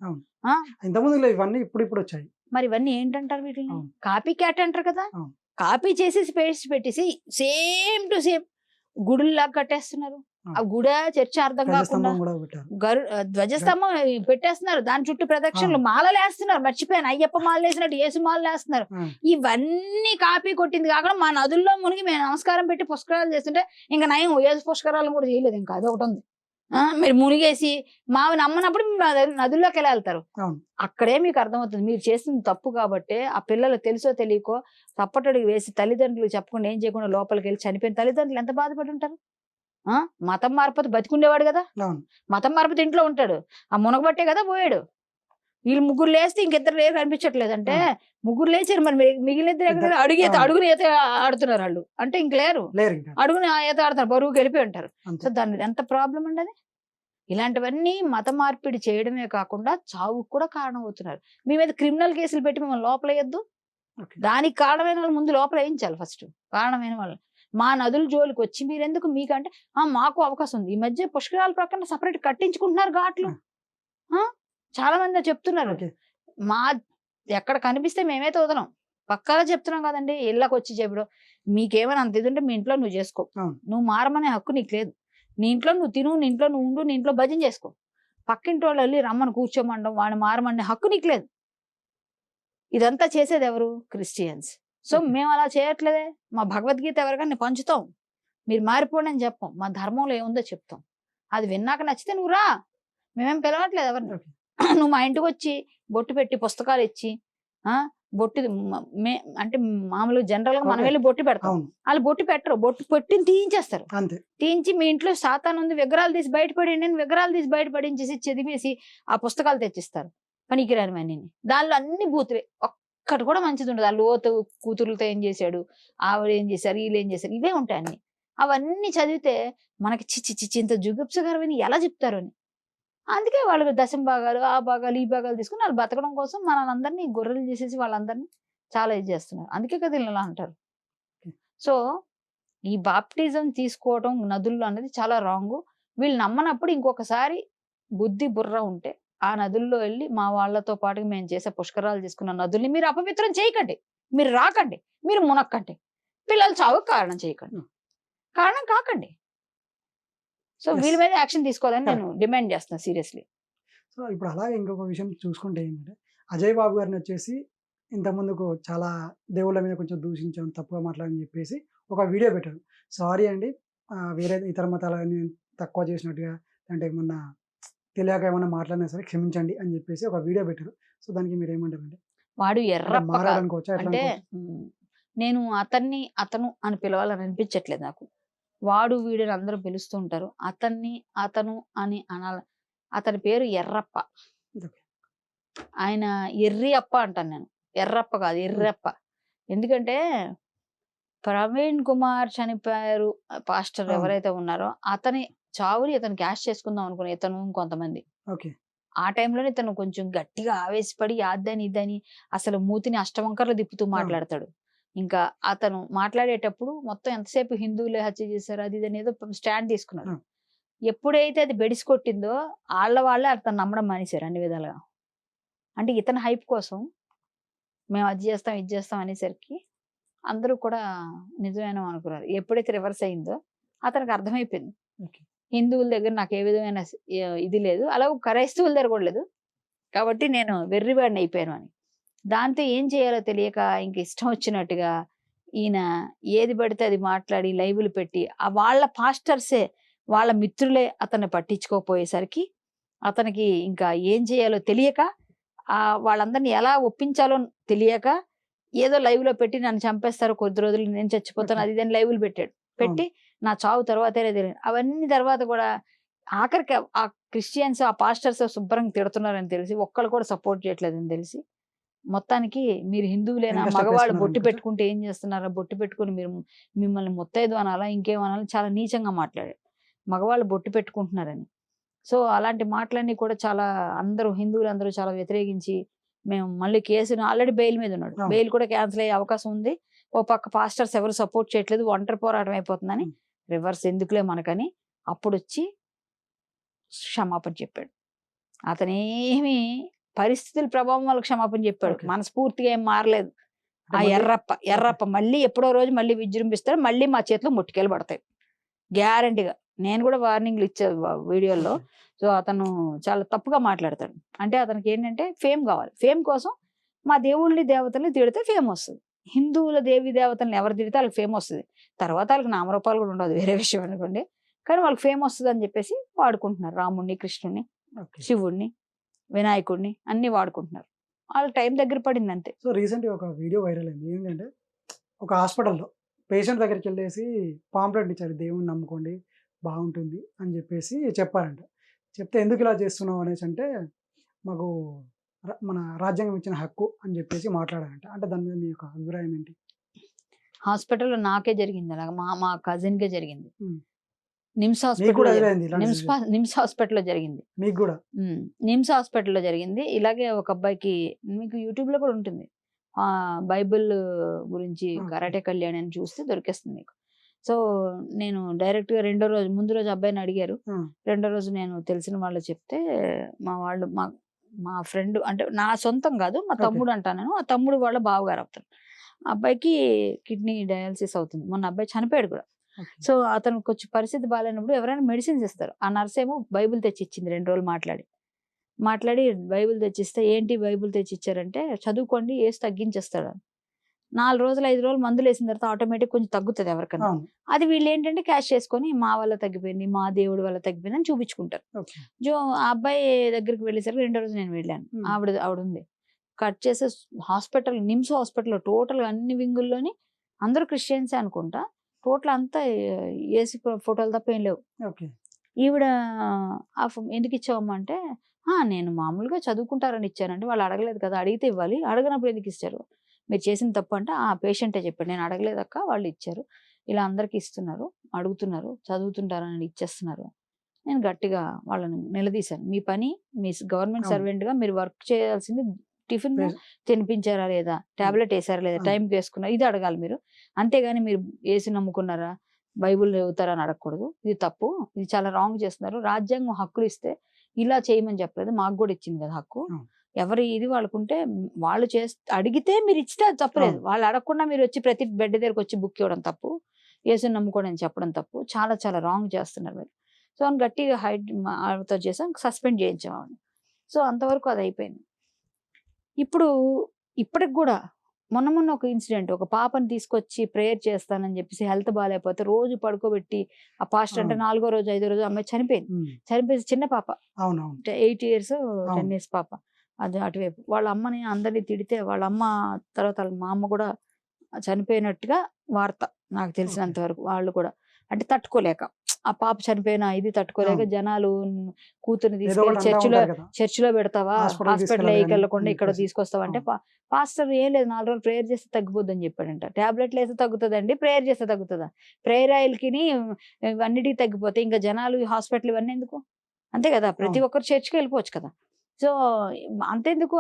ఇంతకుముందు ఇవన్నీ ఇప్పుడు వచ్చాయి. మరి ఇవన్నీ ఏంటంటారు? వీటిని కాపీ క్యాట్ అంటారు కదా. కాపీ చేసేసి పేస్ట్ పెట్టేసి సేమ్ టు సేమ్ గుడుల్లాగా కట్టేస్తున్నారు. ఆ గుడ చర్చ అర్థం కాకుండా ధ్వజస్తంభం పెట్టేస్తున్నారు, దాని చుట్టూ ప్రదక్షిణలు, మాలలు వేస్తున్నారు. మర్చిపోయాను, అయ్యప్ప మాలలు వేసినట్టు యేసు మాలలు వేస్తున్నారు. ఇవన్నీ కాపీ కొట్టింది కాకుండా మా నదుల్లో మునిగి మేము నమస్కారం పెట్టి పుష్కరాలు చేస్తుంటే ఇంకా నయం యేసు పుష్కరాలను కూడా చేయలేదు. ఇంకా అదొకటి ఉంది. మీరు మునిగేసి మావి నమ్మనప్పుడు నదుల్లోకి ఎలా వెళ్తారు? అక్కడే మీకు అర్థమవుతుంది మీరు చేస్తుంది తప్పు. కాబట్టి ఆ పిల్లలు తెలుసో తెలియకో తప్పటడుగు వేసి తల్లిదండ్రులు చెప్పకుండా ఏం చేయకుండా లోపలికి వెళ్ళి చనిపోయిన తల్లిదండ్రులు ఎంత బాధపడి ఉంటారు? మతం మార్పతి బతికుండేవాడు కదా, మతం మార్పతి ఇంట్లో ఉంటాడు, ఆ మునగబట్టే కదా పోయాడు. వీళ్ళు ముగ్గురు లేస్తే ఇంకిద్దరు లేరు కనిపించట్లేదంటే ముగ్గురు లేచారు, మరి మిగిలిన ఇద్దరు అడుగుని ఈత ఆడుతున్నారు వాళ్ళు అంటే ఇంక లేరు, అడుగుని ఈత ఆడుతున్నారు, బరువుకి వెళ్ళిపోయి ఉంటారు. సో దాని ఎంత ప్రాబ్లం అండి అది. ఇలాంటివన్నీ మత మార్పిడి చేయడమే కాకుండా చావుకు కూడా కారణం అవుతున్నారు. మీ మీద క్రిమినల్ కేసులు పెట్టి మిమ్మల్ని లోపల వేయద్దు. దానికి కారణమైన వాళ్ళు ముందు లోపల వేయించాలి ఫస్ట్. కారణమైన వాళ్ళు మా నదుల జోలికి వచ్చి మీరెందుకు, మీకంటే మాకు అవకాశం ఉంది. ఈ మధ్య పుష్కరాల ప్రక్కన సపరేట్ కట్టించుకుంటున్నారు ఘాట్లు. చాలా మంది చెప్తున్నారు, మా ఎక్కడ కనిపిస్తే మేమైతే వదలం, పక్కాగా చెప్తున్నాం కదండి. ఇళ్ళకి వచ్చి చెప్పడం మీకేమైనా అంత ఇది ఉంటే మీ ఇంట్లో నువ్వు చేసుకో, నువ్వు మారమనే హక్కు నీకు లేదు. నీ ఇంట్లో నువ్వు తిను, నీ ఇంట్లో నువ్వు ఉండు, నీ ఇంట్లో భజన చేసుకో. పక్కింటి వాళ్ళు వెళ్ళి రమ్మని కూర్చోమండం, వాడిని మారమనే హక్కు నీకు లేదు. ఇదంతా చేసేది ఎవరు? క్రిస్టియన్స్. సో మేము అలా చేయట్లేదే. మా భగవద్గీత ఎవరికైనా పంచుతాం, మీరు మారిపోండి అని చెప్పాం, మా ధర్మంలో ఏముందో చెప్తాం. అది విన్నాక నచ్చితే నువ్వు రా, మేమేం పిలవట్లేదు ఎవరిని. నువ్వు మా ఇంటికి వచ్చి బొట్టు పెట్టి పుస్తకాలు ఇచ్చి బొట్టు అంటే మామూలుగా జనరల్ గా మనం వెళ్ళి బొట్టు పెడతాం, వాళ్ళు బొట్టు పెట్టరు, బొట్టు పెట్టిని తీయించేస్తారు. తీయించి మీ ఇంట్లో సాతాను ఉంది విగ్రహాలు తీసి బయటపడి, నేను విగ్రహాలు తీసి బయటపడించేసి చదివేసి ఆ పుస్తకాలు తెచ్చిస్తారు పనికిరాని అన్ని. దానిలో అన్ని బూతులే, ఒక్కటి కూడా మంచిది ఉండదు. ఆ లోతు కూతురులతో ఏం చేశాడు, ఆవిడ ఏం చేశారు, వీళ్ళు ఏం చేశారు, ఇవే ఉంటాయి అన్ని. అవన్నీ చదివితే మనకి చిచ్చి చిచ్చి ఇంత జుగుప్సకరమని ఎలా చెప్తారు అని. అందుకే వాళ్ళు దశమ భాగాలు, ఆ భాగాలు, ఈ భాగాలు తీసుకుని వాళ్ళు బతకడం కోసం మనల్ని గొర్రెలు చేసేసి వాళ్ళందరినీ చాలా ఇది చేస్తున్నారు. అందుకే కదా ఇలా అంటారు. సో ఈ బాప్టిజం తీసుకోవడం నదుల్లో అనేది చాలా రాంగ్. వీళ్ళు నమ్మనప్పుడు ఇంకొకసారి బుద్ధి బుర్ర ఉంటే ఆ నదుల్లో వెళ్ళి మా వాళ్ళతో పాటు మేము చేసే పుష్కరాలు చేసుకున్న నదుల్ని మీరు అపవిత్రం చేయకండి, మీరు రాకండి, మీరు మునక్కండి, పిల్లలు చావుకు కారణం చేయకండి, కారణం కాకండి. సో వీళ్ళ మీద యాక్షన్ తీసుకోవాలని నేను డిమాండ్ చేస్తున్నాను సీరియస్లీ. సో ఇప్పుడు అలాగే ఇంకొక విషయం చూసుకుంటే ఏంటంటే అజయ్ బాబు గారిని వచ్చేసి ఇంతకుముందుకు చాలా దేవుళ్ళ మీద కొంచెం దూషించాం, తప్పుగా మాట్లాడని చెప్పేసి ఒక వీడియో పెట్టారు. సారీ అండి, వేరే ఇతర మతాలని తక్కువ చేసినట్టుగా అంటే ఏమన్నా తెలియక ఏమన్నా మాట్లాడినా సరే క్షమించండి అని చెప్పేసి ఒక వీడియో పెట్టారు. సో దానికి మీరు ఏమంటారంటే వాడు ఎర్రప్ప మారాలనుకోవచ్చా? అంటే నేను అతను అని పిలవాలని అనిపించట్లేదు నాకు. వాడు వీడిని అందరూ పిలుస్తూ ఉంటారు, అతను అని అనాల. అతని పేరు ఎర్రప్ప, ఆయన ఎర్రి అప్ప అంటాను నేను, ఎర్రప్ప కాదు ఎర్రప్ప. ఎందుకంటే ప్రవీణ్ కుమార్ చనిపోయారు పాస్టర్ ఎవరైతే ఉన్నారో అతని చావుని ఇతను క్యాష్ చేసుకుందాం అనుకుని ఇతను ఇంకొంతమంది ఆ టైంలోనే ఇతను కొంచెం గట్టిగా ఆవేశపడి యాద్దని ఇద్దని అసలు మూతిని అష్టవంకర్లు తిప్పుతూ మాట్లాడతాడు. ఇంకా అతను మాట్లాడేటప్పుడు మొత్తం ఎంతసేపు హిందువులే హత్య చేశారు అది ఇది ఏదో స్టాండ్ తీసుకున్నాడు. ఎప్పుడైతే అది బెడిసి కొట్టిందో వాళ్ళే అతను నమ్మడం మానేశారు అన్ని విధాలుగా. అంటే ఇతని హైప్ కోసం మేము అది చేస్తాం ఇది చేస్తాం అనేసరికి అందరూ కూడా నిజమేనో అనుకున్నారు. ఎప్పుడైతే రివర్స్ అయిందో అతనికి అర్థమైపోయింది, ఓకే. హిందువుల దగ్గర నాకు ఏ విధమైన ఇది లేదు, అలాగే క్రైస్తవుల దగ్గర కూడా లేదు, కాబట్టి నేను వెర్రివాడిని అయిపోయాను అని. దాంతో ఏం చేయాలో తెలియక ఇంక ఇష్టం వచ్చినట్టుగా ఈయన ఏది పడితే అది మాట్లాడి లైవ్లు పెట్టి వాళ్ళ పాస్టర్సే వాళ్ళ మిత్రులే అతన్ని పట్టించుకోపోయేసరికి అతనికి ఇంకా ఏం చేయాలో తెలియక వాళ్ళందరినీ ఎలా ఒప్పించాలో తెలియక ఏదో లైవ్ లో పెట్టి నన్ను చంపేస్తారు, కొద్ది రోజులు నేను చచ్చిపోతాను, అది దాన్ని లైవ్లు పెట్టాడు. పెట్టి నా చావు తర్వాతనే తెలియదు. అవన్నీ తర్వాత కూడా ఆఖరికి ఆ క్రిస్టియన్స్ ఆ పాస్టర్స్ శుభ్రంగా తిడుతున్నారని తెలిసి ఒక్కళ్ళు కూడా సపోర్ట్ చేయట్లేదని తెలిసి మొత్తానికి మీరు హిందువులేనా, మగవాళ్ళు బొట్టు పెట్టుకుంటే ఏం చేస్తున్నారా, బొట్టు పెట్టుకుని మీరు మిమ్మల్ని ముత్తైదు అనాలా ఇంకేమనాలా, చాలా నీచంగా మాట్లాడాడు మగవాళ్ళు బొట్టు పెట్టుకుంటున్నారని. సో అలాంటి మాటలన్నీ కూడా చాలా అందరూ హిందువులు అందరూ చాలా వ్యతిరేకించి మేము మళ్ళీ కేసును ఆల్రెడీ బెయిల్ మీద ఉన్నాడు, బెయిల్ కూడా క్యాన్సిల్ అయ్యే అవకాశం ఉంది, ఓ పక్క పాస్టర్స్ ఎవరు సపోర్ట్ చేయట్లేదు, ఒంటరి పోరాటం అయిపోతుందని రివర్స్ ఎందుకులే మనకని అప్పుడు వచ్చి క్షమాపణ చెప్పాడు. అతనేమి పరిస్థితుల ప్రభావం వల్ల క్షమాపణ చెప్పాడు, మనస్ఫూర్తిగా ఏం మారలేదు. ఆ ఎర్రప్ప మళ్ళీ ఎప్పుడో రోజు మళ్ళీ విజృంభిస్తాడు, మళ్ళీ మా చేతిలో ముట్టుకెళ్ళి పడతాయి గ్యారంటీగా. నేను కూడా వార్నింగ్లు ఇచ్చే వీడియోల్లో. సో అతను చాలా తప్పుగా మాట్లాడతాడు. అంటే అతనికి ఏంటంటే ఫేమ్ కావాలి, ఫేమ్ కోసం మా దేవుళ్ళని దేవతల్ని తిడితే ఫేమ్ వస్తుంది, హిందువుల దేవి దేవతల్ని ఎవరు తిడితే వాళ్ళకి ఫేమ్ వస్తుంది, తర్వాత వాళ్ళకి నామరూపాలు కూడా ఉండదు, వేరే విషయం అనుకోండి, కానీ వాళ్ళకి ఫేమ్ వస్తుంది అని చెప్పేసి వాడుకుంటున్నారు. రాముడిని, కృష్ణుడిని, శివుడిని, వినాయకుడిని అన్ని వాడుకుంటున్నారు. వాళ్ళ టైం దగ్గర పడింది అంతే. సో రీసెంట్గా ఒక వీడియో వైరల్ అయింది. ఏంటంటే ఒక హాస్పిటల్లో పేషెంట్ దగ్గరికి వెళ్ళేసి పాంప్లెట్ ఇచ్చారు, దేవుణ్ణి నమ్ముకోండి బాగుంటుంది అని చెప్పేసి చెప్పారంట. చెప్తే ఎందుకు ఇలా చేస్తున్నావు అనేసి అంటే మాకు మన రాజ్యాంగం ఇచ్చిన హక్కు అని చెప్పేసి మాట్లాడారంట. అంటే దాని మీద మీ యొక్క అభిప్రాయం ఏంటి? హాస్పిటల్లో నాకే జరిగింది అలాగా, మా కజిన్కే జరిగింది. నిమ్స్ హాస్పిటల్లో జరిగింది. మీకు కూడా నిమ్స్ హాస్పిటల్లో జరిగింది. ఇలాగే ఒక అబ్బాయికి, మీకు యూట్యూబ్ లో కూడా ఉంటుంది, బైబిల్ గురించి కరాటే కళ్యాణి అని చూస్తే దొరికేస్తుంది మీకు. సో నేను డైరెక్ట్ గా ముందు రోజు అబ్బాయిని అడిగారు, రెండో రోజు నేను తెలిసిన వాళ్ళు చెప్తే మా ఫ్రెండ్, అంటే నా సొంతం కాదు, మా తమ్ముడు అంటాను నేను, ఆ తమ్ముడు వాళ్ళ బావగారు అవుతారు. అబ్బాయికి కిడ్నీ డయాలసిస్ అవుతుంది, మొన్న అబ్బాయి చనిపోయాడు కూడా. సో అతనికి వచ్చి పరిస్థితి బాగాలేనప్పుడు ఎవరైనా మెడిసిన్స్ ఇస్తారు, ఆ నర్స్ ఏమో బైబిల్ తెచ్చి ఇచ్చింది. 2 రోజులు మాట్లాడి బైబిల్ తెచ్చిస్తే, ఏంటి బైబిల్ తెచ్చి ఇచ్చారంటే చదువుకోండి ఏసు తగ్గించేస్తాడు అని. 4 రోజులు 5 రోజులు మందులు వేసిన తర్వాత ఆటోమేటిక్ కొంచెం తగ్గుతుంది ఎవరికైనా. అది వీళ్ళు ఏంటంటే క్యాష్ చేసుకొని మా వల్ల తగ్గిపోయింది, మా దేవుడి వల్ల తగ్గిపోయింది అని చూపించుకుంటారు. ఆ అబ్బాయి దగ్గరికి వెళ్ళేసరికి 2వ రోజు నేను వెళ్ళాను, ఆవిడ ఉంది. కట్ చేసే హాస్పిటల్, నిమ్స్ హాస్పిటల్ టోటల్ అన్ని వింగుల్లోని అందరూ క్రిస్టియన్సే అనుకుంటా, టోటల్ అంతా ఏసీ ఫోటోలు తప్ప ఏం లేవు. ఈవిడ ఎందుకు ఇచ్చావమ్మా అంటే, నేను మామూలుగా చదువుకుంటారని ఇచ్చానంటే, వాళ్ళు అడగలేదు కదా, అడిగితే ఇవ్వాలి, అడగనప్పుడు ఎందుకు ఇస్తారు, మీరు చేసిన తప్పు అంటే ఆ పేషెంటే చెప్పాడు, నేను అడగలేదక్క వాళ్ళు ఇచ్చారు, ఇలా అందరికి ఇస్తున్నారు, అడుగుతున్నారు, చదువుతుంటారని ఇచ్చేస్తున్నారు. నేను గట్టిగా వాళ్ళని నిలదీశాను, మీ పని మీ గవర్నమెంట్ సర్వెంట్ గా మీరు వర్క్ చేయాల్సింది టిఫిన్ తినిపించారా లేదా, టాబ్లెట్ వేసారా లేదా, టైంకి వేసుకున్నారా, ఇది అడగాలి మీరు. అంతేగాని మీరు వేసి నమ్ముకున్నారా, బైబుల్ చదువుతారా అని అడగకూడదు. ఇది తప్పు, ఇది చాలా రాంగ్ చేస్తున్నారు. రాజ్యాంగం హక్కులు ఇస్తే ఇలా చేయమని చెప్పలేదు, మాకు కూడా ఇచ్చింది కదా హక్కు. ఎవరి ఇది వాళ్ళకుంటే వాళ్ళు అడిగితే మీరు ఇచ్చితే అది తప్పలేదు, వాళ్ళు అడగకుండా మీరు వచ్చి ప్రతి బెడ్ దగ్గరకు వచ్చి బుక్ ఇవ్వడం తప్పు, యేసుని నమ్ముకోవడం అని చెప్పడం తప్పు, చాలా చాలా రాంగ్ చేస్తున్నారు మీరు. సో అని గట్టిగా ఆవిడతో చేసాం, సస్పెండ్ చేయించాం ఆవిడ. సో అంతవరకు అది అయిపోయింది. ఇప్పటికి కూడా మొన్న ఒక ఇన్సిడెంట్, ఒక పాపని తీసుకొచ్చి ప్రేయర్ చేస్తానని చెప్పేసి హెల్త్ బాగాలేకపోతే రోజు పడుకోబెట్టి, ఆ పాస్టర్ అంటే 4వ రోజు 5వ రోజు అమ్మాయి చనిపోయింది, చిన్న పాప, 8 years 10 years పాప. అది అటువైపు వాళ్ళ అమ్మని అందరినీ తిడితే, వాళ్ళ అమ్మ తర్వాత మా అమ్మ కూడా చనిపోయినట్టుగా వార్త నాకు తెలిసినంత వరకు. వాళ్ళు కూడా అంటే తట్టుకోలేక, ఆ పాప చనిపోయిన ఇది తట్టుకోలేక జనాలు కూతుర్ని తీసుకెళ్ళి చర్చిలో పెడతావా, హాస్పిటల్ వెళ్ళకుండా ఇక్కడ తీసుకొస్తావా అంటే, పాస్టర్ ఏం లేదు 4 రోజులు ప్రేయర్ చేస్తే తగ్గిపోద్ది అని చెప్పాడంట. టాబ్లెట్లు వేస్తే తగ్గుతుందండి, ప్రేయర్ చేస్తే తగ్గుతుందా, ప్రేయర్ ఆయిల్కి ఇవన్నిటికి తగ్గిపోతే ఇంకా జనాలు హాస్పిటల్ ఇవన్నీ ఎందుకు, అంతే కదా, ప్రతి ఒక్కరు చర్చికి వెళ్ళిపోవచ్చు కదా. సో అంతెందుకు,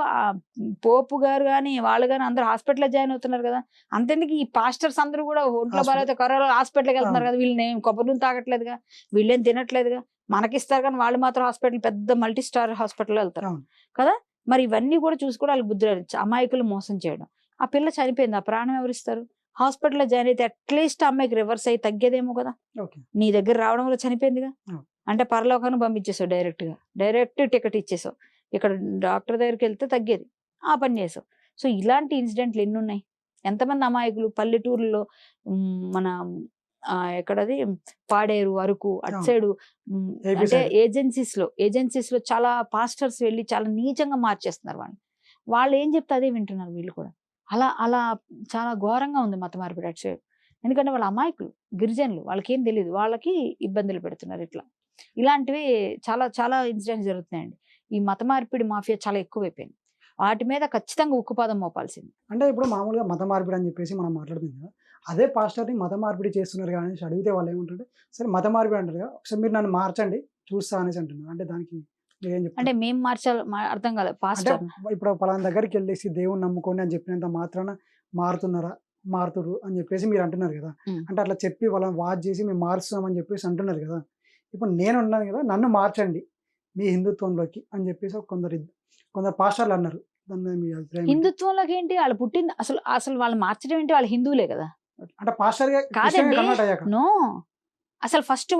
పోపు గారు కానీ వాళ్ళు కానీ అందరూ హాస్పిటల్లో జాయిన్ అవుతున్నారు కదా, అంతెందుకు ఈ పాస్టర్స్ అందరూ కూడా ఒంట్లో బాగా కరోనా హాస్పిటల్కి వెళ్తున్నారు కదా, వీళ్ళని కొబ్బరి నూనె తాగట్లేదుగా, వీళ్ళేం తినట్లేదుగా, మనకిస్తారు కానీ వాళ్ళు మాత్రం హాస్పిటల్ పెద్ద మల్టీ స్టార్ హాస్పిటల్లో వెళ్తారు కదా. మరి ఇవన్నీ కూడా చూసుకోవడం వాళ్ళకి బుద్ధి రాదు. అమాయకులు మోసం చేయడం. ఆ పిల్ల చనిపోయింది, ఆ ప్రాణం ఎవరిస్తారు? హాస్పిటల్లో జాయిన్ అయితే అట్లీస్ట్ అమ్మాయికి రివర్స్ అయ్యి తగ్గేదేమో కదా. ఓకే. నీ దగ్గర రావడం వల్ల చనిపోయిందిగా. అంటే పరలోకాన్ని పంపించేసావు, డైరెక్ట్ టికెట్ ఇచ్చేసావు. ఇక్కడ డాక్టర్ దగ్గరికి వెళ్తే తగ్గేది, ఆ పని చేసావు. సో ఇలాంటి ఇన్సిడెంట్లు ఎన్ని ఉన్నాయి. ఎంతమంది అమాయకులు పల్లెటూరులో, మన ఎక్కడది పాడేరు, అరకు అటు సైడు, అంటే ఏజెన్సీస్ లో చాలా పాస్టర్స్ వెళ్ళి చాలా నీచంగా మార్చేస్తున్నారు వాళ్ళు ఏం చెప్తే అదే వింటున్నారు వీళ్ళు కూడా. అలా అలా చాలా ఘోరంగా ఉంది మత మార్పిడి అటు సైడ్. ఎందుకంటే వాళ్ళ అమాయకులు, గిరిజనులు, వాళ్ళకి ఏం తెలియదు, వాళ్ళకి ఇబ్బందులు పెడుతున్నారు. ఇలాంటివి చాలా చాలా ఇన్సిడెంట్స్ జరుగుతున్నాయండి. ఈ మత మార్పిడి మాఫియా చాలా ఎక్కువైపోయింది. వాటి మీద ఖచ్చితంగా ఉక్కుపాదం మోపాల్సింది. అంటే ఇప్పుడు మామూలుగా మత మార్పిడి అని చెప్పేసి మనం మాట్లాడుతుంది కదా, అదే పాస్టర్ని మత మార్పిడి చేస్తున్నారు కానీ అడిగితే వాళ్ళు ఏమంటారు, సరే మత మార్పిడి అంటారు కదా, ఒకసారి మీరు నన్ను మార్చండి చూస్తా అనేసి అంటున్నారు. అంటే దానికి ఏం చెప్తారు? అంటే మేము మార్చాలి, అర్థం కాలేదు. అంటే పాస్టర్ ఇప్పుడు పలానా దగ్గరికి వెళ్ళేసి దేవుని నమ్ముకోండి అని చెప్పినంత మాత్రాన మారుతురు అని చెప్పేసి మీరు అంటున్నారు కదా. అంటే అట్లా చెప్పి వాళ్ళని వాచ్ చేసి మేము మారుస్తామని చెప్పేసి అంటున్నారు కదా. ఇప్పుడు నేను ఉన్నాను కదా, నన్ను మార్చండి మీ హిందుత్వంలోకి అని చెప్పేసి కొందరు పాస్టర్లు అన్నారు. దాని మీద మీ అభిప్రాయం ఏంటి? హిందుత్వంలోకి ఏంటి వాళ్ళు పుట్టింది, అసలు వాళ్ళు మార్చడం ఏంటి, వాళ్ళు హిందువులే కదా. అంటే పాస్టర్ కాదండి, నో, అసలు ఫస్ట్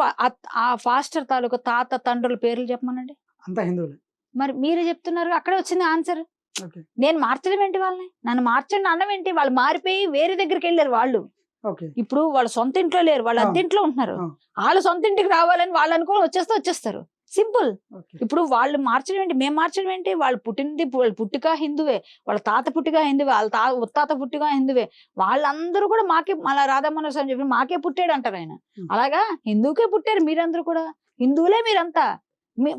ఆ పాస్టర్ తాలూకు తాత తండ్రుల పేర్లు చెప్పమనండి. అంతా హిందువులే. మరి మీరే చెప్తున్నారు, అక్కడే వచ్చింది ఆన్సర్. ఓకే. నేను మార్చడం ఏంటి వాళ్ళని, నన్ను మార్చండి అన్నం ఏంటి? వాళ్ళు మారిపోయి వేరే దగ్గరికి వెళ్ళారు వాళ్ళు. ఓకే. ఇప్పుడు వాళ్ళ సొంత ఇంట్లో లేరు, వాళ్ళు అద్దె ఇంట్లో ఉంటున్నారు. వాళ్ళ సొంత ఇంటికి రావాలని వాళ్ళు అనుకోని వచ్చేస్తారు. సింపుల్. ఓకే. ఇప్పుడు వాళ్ళు మార్చడం ఏంటి, మేము మార్చడం ఏంటి? వాళ్ళు పుట్టింది, వాళ్ళ పుట్టుక హిందువే, వాళ్ళ తాత పుట్టుక హిందువే, వాళ్ళ ముత్తాత పుట్టుక హిందువే. వాళ్ళందరూ కూడా మాకే, మళ్ళీ రాధామోహన్ స్వామి చెప్పి మాకే పుట్టాడు అంటారు ఆయన. అలాగా హిందూకే పుట్టారు మీరందరూ కూడా, హిందువులే మీరంతా.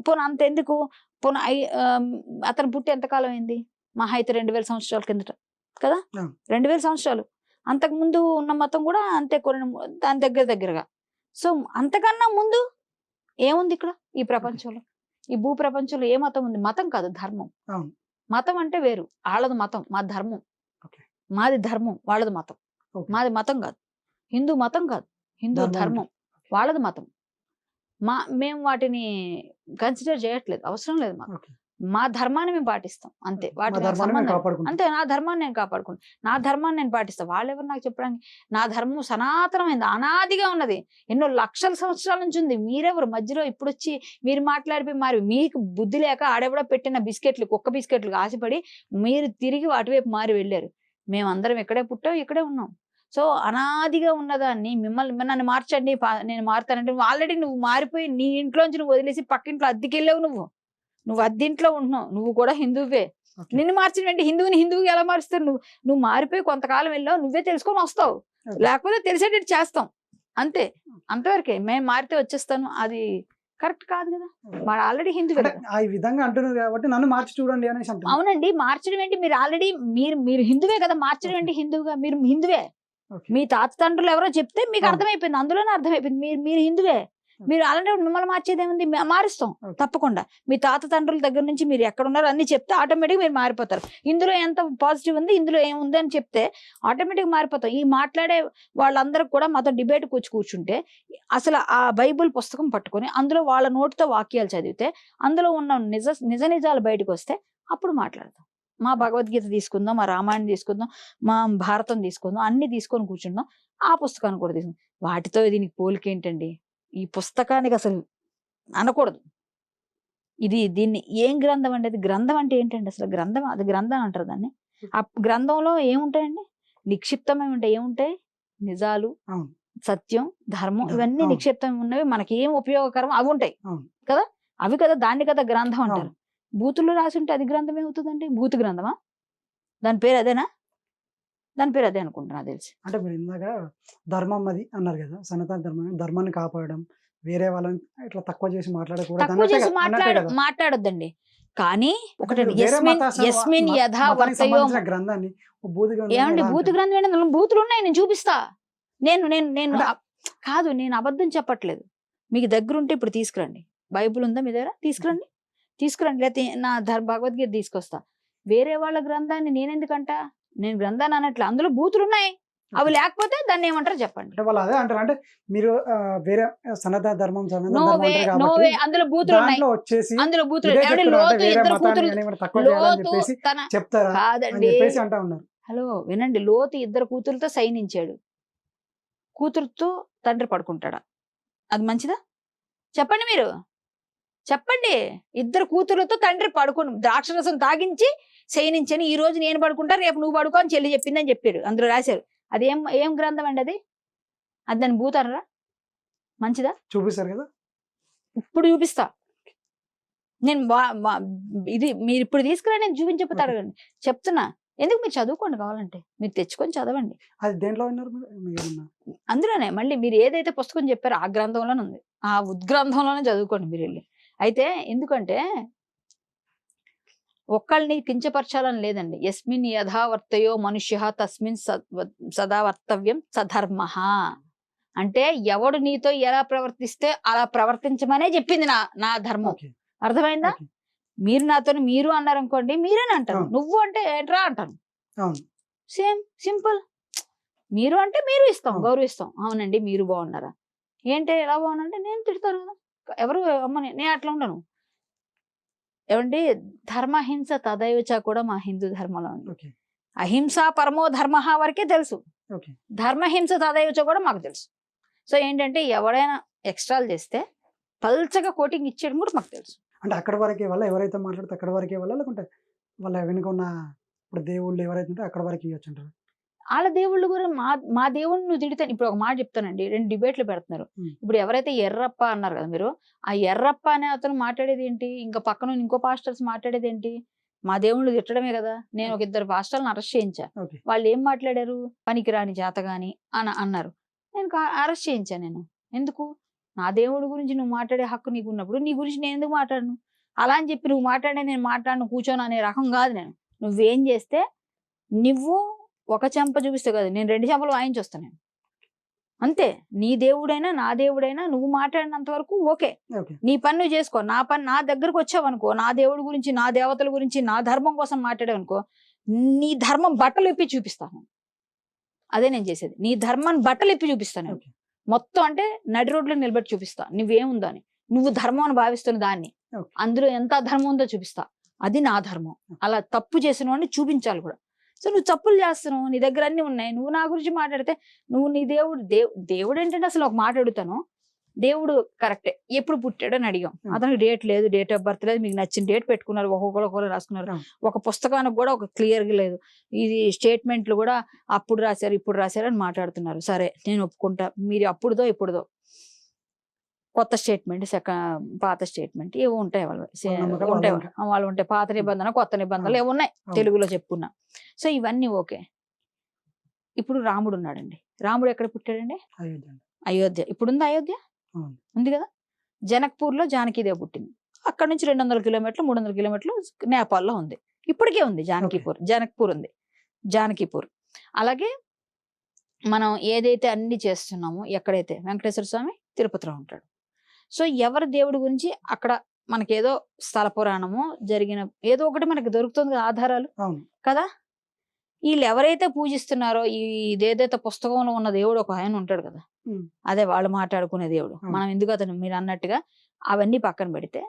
పోనీ అంత ఎందుకు, పోనీ అతను పుట్టి ఎంతకాలం అయింది? మహా అయితే 2000 సంవత్సరాల కిందట కదా, 2000 సంవత్సరాలు. అంతకు ముందు ఉన్న మతం కూడా అంతే, దాని దగ్గరగా. సో అంతకన్నా ముందు ఏముంది ఇక్కడ ఈ ప్రపంచంలో, ఈ భూ ప్రపంచంలో ఏ మతం ఉంది? మతం కాదు, ధర్మం. మతం అంటే వేరు, వాళ్ళది మతం, మాది ధర్మం. మాది ధర్మం, వాళ్ళది మతం. మాది మతం కాదు, హిందూ మతం కాదు, హిందూ ధర్మం, వాళ్ళది మతం. మేము వాటిని కన్సిడర్ చేయట్లేదు, అవసరం లేదు మాకు. మా ధర్మాన్ని మేము పాటిస్తాం అంతే, వాటి సంబంధం అంతే. నా ధర్మాన్ని నేను కాపాడుకుంటాను, నా ధర్మాన్ని నేను పాటిస్తాను. వాళ్ళెవరు నాకు చెప్పడానికి? నా ధర్మం సనాతనమైంది, అనాదిగా ఉన్నది, ఎన్నో లక్షల సంవత్సరాల నుంచి ఉంది. మీరెవరు మధ్యలో ఇప్పుడు వచ్చి మీరు మాట్లాడిపోయి మీకు బుద్ధి లేక ఆడెవడో పెట్టిన బిస్కెట్లు, కుక్క బిస్కెట్లు ఆశపడి మీరు తిరిగి అటువైపు మారి వెళ్ళారు. మేమందరం ఇక్కడే పుట్టాం, ఇక్కడే ఉన్నాం. సో అనాదిగా ఉన్నదాన్ని నన్ను మార్చండి, నేను మారుతానంటే ఆల్రెడీ నువ్వు మారిపోయి నీ ఇంట్లోంచి నువ్వు వదిలేసి పక్కింట్లో అద్దెకెళ్ళావు. నువ్వు అద్దెంట్లో ఉంటున్నావు, నువ్వు కూడా హిందువే. నిన్ను మార్చడం ఏంటి? హిందువుకి ఎలా మారుస్తారు? నువ్వు మారిపోయి కొంతకాలం వెళ్ళావు, నువ్వే తెలుసుకొని వస్తావు, లేకపోతే తెలిసేటట్టు చేస్తాం అంతే. అంతవరకే. మేము మారితే వచ్చేస్తాను, అది కరెక్ట్ కాదు కదా. వాడు ఆల్రెడీ హిందువే. ఆ విధంగా అంటున్నారు కాబట్టి నన్ను మార్చి చూడండి అనేసి అంటున్నారు. అవునండి, మార్చడం ఏంటి? మీరు ఆల్రెడీ మీరు హిందువే కదా, మార్చడం ఏంటి? హిందువుగా మీరు హిందువే. మీ తాత తండ్రులు ఎవరో చెప్తే మీకు అర్థమైపోయింది, అందులోనే అర్థమైపోయింది మీరు హిందువే. మీరు అలాంటి మిమ్మల్ని మార్చేదేముంది? మారుస్తాం తప్పకుండా. మీ తాత తండ్రుల దగ్గర నుంచి మీరు ఎక్కడ ఉన్నారో అన్ని చెప్తే ఆటోమేటిక్ మీరు మారిపోతారు. ఇందులో ఎంత పాజిటివ్ ఉంది, ఇందులో ఏముంది అని చెప్తే ఆటోమేటిక్ మారిపోతాం. ఈ మాట్లాడే వాళ్ళందరూ కూడా మాతో డిబేట్ కూర్చుంటే అసలు ఆ బైబుల్ పుస్తకం పట్టుకొని అందులో వాళ్ళ నోటితో వాక్యాలు చదివితే అందులో ఉన్న నిజాలు బయటకు వస్తే అప్పుడు మాట్లాడతాం. మా భగవద్గీత తీసుకుందాం, మా రామాయణం తీసుకుందాం, మా భారతం తీసుకుందాం, అన్ని తీసుకొని కూర్చుందాం. ఆ పుస్తకాన్ని కూడా తీసుకుందాం. వాటితో దీనికి పోలికేంటండి? ఈ పుస్తకానికి అసలు అనకూడదు. దీన్ని ఏం గ్రంథం అండి? అది గ్రంథం అంటే ఏంటండి అసలు? గ్రంథం, అది గ్రంథం అంటారు దాన్ని. ఆ గ్రంథంలో ఏముంటాయండి? నిక్షిప్తమై ఉంటాయి. ఏముంటాయి? నిజాలు, సత్యం, ధర్మం, ఇవన్నీ నిక్షిప్తం ఉన్నవి, మనకి ఏం ఉపయోగకరం అవి ఉంటాయి కదా. అవి కదా, దాన్ని కదా గ్రంథం అంటారు. బూతుల్లో రాసి ఉంటే అది గ్రంథం ఏమవుతుందండి? బూతు గ్రంథమా? దాని పేరు అదేనా? దాని పేరు అదే అనుకుంటున్నా తెలిసి. అంటే మీరు ఇందాక ధర్మం అది అన్నారు కదా, సనాతన ధర్మాన్ని కాపాడడం, వేరే వాళ్ళని ఇట్లా తక్కువ చేసి మాట్లాడొద్దండి. కానీ ఒకటి గ్రంథాన్ని ఏమండి బూతు గ్రంథం ఏంటంటే బూతులు ఉన్నాయి, నేను చూపిస్తా. నేను కాదు, నేను అబద్ధం చెప్పట్లేదు. మీకు దగ్గర ఉంటే ఇప్పుడు తీసుకురండి. బైబుల్ ఉందా మీ దగ్గర? తీసుకురండి. లేకపోతే నా భగవద్గీత తీసుకొస్తా. వేరే వాళ్ళ గ్రంథాన్ని నేనెందుకంట? నేను గ్రంథాన్ని అనట్లే, అందులో బూతులు ఉన్నాయి. అవి లేకపోతే దాన్ని ఏమంటారు చెప్పండి. అంటే వాళ్ళు అదే అంటారు, అంటే మీరు వేరే సనాతన ధర్మం నో వే అంటారు నో కాబట్టి వే, అందులో బూతులు ఉన్నాయి, దాంట్లో వచ్చేసి అందులో బూతులు. ఇదే ఏమండి, చెప్తున్నారు, అంటే లోతు వేరే ఇద్దరు మతాన్ని కూతురు, కానీ ఏమైనా తక్కువ చేయాలని లోతు చెప్పేసి తన చెప్తారా అని కాదండి, చెప్పేసి అంటా ఉన్నారు. హలో వినండి, లోతు ఇద్దరు కూతురుతో సైనించాడు, కూతురుతో తండ్రి పడుకుంటాడా? అది మంచిదా చెప్పండి మీరు, చెప్పండి. ఇద్దరు కూతురుతో తండ్రి పడుకుని ద్రాక్షరసం తాగించి శయనించని, ఈ రోజు నేను పడుకుంటా రేపు నువ్వు పడుకో అని చెల్లి చెప్పిందని చెప్పారు, అందులో రాశారు. అది ఏం గ్రంథం అండి అది? అది దాన్ని భూతారా? మంచిదా? చూపిస్తారు కదా, ఇప్పుడు చూపిస్తా నేను. ఇది మీరు ఇప్పుడు తీసుకురా, నేను చూపించకపోతాడు కండి, చెప్తున్నా. ఎందుకు? మీరు చదువుకోండి, కావాలంటే మీరు తెచ్చుకొని చదవండి. అది దేంట్లో విన్నారు మీరు ఏమన్నా? అందులోనే మళ్ళీ మీరు ఏదైతే పుస్తకం చెప్పారో ఆ గ్రంథంలోనే ఉంది, ఆ ఉద్గ్రంథంలోనే చదువుకోండి మీరు వెళ్ళి. అయితే ఎందుకంటే ఒక్కళ్ళని కించపరచాలని లేదండి. యస్మిన్ యథావర్తయో మనుష్య తస్మిన్ సదా వర్తవ్యం సధర్మ. అంటే ఎవడు నీతో ఎలా ప్రవర్తిస్తే అలా ప్రవర్తించమనే చెప్పింది నా ధర్మం. ఓకే, అర్థమైందా? ఓకే. మీరు నాతో మీరు అన్నారు అనుకోండి, మీరేనా అంటారు, అవును. నువ్వు అంటే ఏంట్రా అంటాను. అవును, సేమ్ సింపుల్. మీరు అంటే మీరు ఇస్తాం, అవును. గౌరవిస్తాం. అవునండి మీరు బాగున్నారా, ఏంటి ఎలా బాగున్నారంటే నేను తిడతాను కదా, ఎవరు అమ్మని, నేను అట్లా ఉండను. ఏమండి, ధర్మహింస తదైవచ కూడా మా హిందూ ధర్మంలో ఉంది. ఓకే, అహింస పరమో ధర్మ వరకే తెలుసు, ఓకే. ధర్మహింస తదైవచ కూడా మాకు తెలుసు. సో ఏంటంటే ఎవడైనా ఎక్స్ట్రాలు చేస్తే పల్చగా కోటింగ్ ఇచ్చేయడం కూడా మాకు తెలుసు. అంటే అక్కడ వరకే వల్ల ఎవరైతే మాట్లాడితే అక్కడ వరకే వల్ల, లేకుంటే వాళ్ళ వెనుక ఉన్న ఇప్పుడు దేవుళ్ళు ఎవరైతే ఉంటే అక్కడ వరకు ఇవ్వచ్చు అంటారు. వాళ్ళ దేవుళ్ళు కూడా మా దేవుడిని నువ్వు తిడితే, ఇప్పుడు ఒక మాట చెప్తానండి, 2 డిబేట్లు పెడుతున్నారు. ఇప్పుడు ఎవరైతే ఎర్రప్ప అన్నారు కదా మీరు, ఆ ఎర్రప్ప అనే అతను మాట్లాడేది ఏంటి, ఇంకా పక్కన ఇంకో పాస్టర్స్ మాట్లాడేది ఏంటి, మా దేవుళ్ళు తిట్టడమే కదా. నేను ఒక 2 పాస్టర్లను అరెస్ట్ చేయించా, ఓకే, వాళ్ళు ఏం మాట్లాడారు, పనికిరాని జాతగాని అని అన్నారు. నేను అరెస్ట్ చేయించా. నేను ఎందుకు? నా దేవుడి గురించి నువ్వు మాట్లాడే హక్కు నీకు ఉన్నప్పుడు నీ గురించి నేను ఎందుకు మాట్లాడను? అలా అని చెప్పి నువ్వు మాట్లాడే నేను మాట్లాడను కూర్చోను అనే రకం కాదు నేను. నువ్వేం చేస్తే నువ్వు ఒక చెంప చూపిస్తే కదా, నేను 2 చెంపలు వాయించి వస్తాను నేను, అంతే. నీ దేవుడైనా నా దేవుడైనా నువ్వు మాట్లాడినంత వరకు ఓకే, ఓకే. నీ పని నువ్వు చేసుకో. నా పని, నా దగ్గరకు వచ్చావనుకో, నా దేవుడి గురించి నా దేవతల గురించి నా ధర్మం కోసం మాట్లాడావనుకో, నీ ధర్మం బట్టలు ఇప్పి చూపిస్తాను. అదే నేను చేసేది, నీ ధర్మాన్ని బట్టలు ఇప్పి చూపిస్తాను నేను. ఓకే. మొత్తం అంటే నడి రోడ్లో నిలబెట్టి చూపిస్తా నువ్వేముందో అని, నువ్వు ధర్మం అని భావిస్తున్న దాన్ని, ఓకే. అందులో ఎంత ధర్మం ఉందో చూపిస్తా. అది నా ధర్మం. అలా తప్పు చేసిన వాడిని చూపించాలి కూడా. సో నువ్వు తప్పులు చేస్తున్నావు, నీ దగ్గర అన్ని ఉన్నాయి, నువ్వు నా గురించి మాట్లాడితే నువ్వు నీ దేవుడు ఏంటంటే అసలు ఒక మాట అడుగుతాను, దేవుడు కరెక్టే, ఎప్పుడు పుట్టాడు అని అడిగాం, అతనికి డేట్ లేదు, డేట్ ఆఫ్ బర్త్ లేదు, మీకు నచ్చిన డేట్ పెట్టుకున్నారు, ఒక్కొక్కరు రాసుకున్నారు. ఒక పుస్తకానికి కూడా ఒక క్లియర్గా లేదు, ఇది స్టేట్మెంట్లు కూడా అప్పుడు రాశారు ఇప్పుడు రాశారు అని మాట్లాడుతున్నారు. సరే నేను ఒప్పుకుంటా, మీరు అప్పుడుదో ఇప్పుడుదో కొత్త స్టేట్మెంట్, పాత స్టేట్మెంట్ ఏవో ఉంటాయి, వాళ్ళు ఉంటాయి, పాత నిబంధన కొత్త నిబంధనలు ఏమో ఉన్నాయి, తెలుగులో చెప్పుకున్నా. సో ఇవన్నీ ఓకే. ఇప్పుడు రాముడు ఉన్నాడండి, రాముడు ఎక్కడ పుట్టాడండి? అయోధ్య. ఇప్పుడుంది అయోధ్య, ఉంది కదా. జనక్పూర్లో జానకీదేవి పుట్టింది, అక్కడ నుంచి 200 కిలోమీటర్లు 300 కిలోమీటర్లు నేపాల్లో ఉంది, ఇప్పటికే ఉంది జనక్పూర్ ఉంది, జానకీపూర్. అలాగే మనం ఏదైతే అన్ని చేస్తున్నామో, ఎక్కడైతే వెంకటేశ్వర స్వామి తిరుపతిలో ఉంటాడు. సో ఎవరి దేవుడి గురించి అక్కడ మనకేదో స్థల పురాణము జరిగిన ఏదో ఒకటి మనకి దొరుకుతుంది కదా, ఆధారాలు కదా. వీళ్ళు ఎవరైతే పూజిస్తున్నారో, ఇదేదైతే పుస్తకంలో ఉన్న దేవుడు ఒక ఆయన ఉంటాడు కదా, అదే వాళ్ళు మాట్లాడుకునే దేవుడు. మనం ఎందుకు అతను మీరు అన్నట్టుగా అవన్నీ పక్కన పెడితే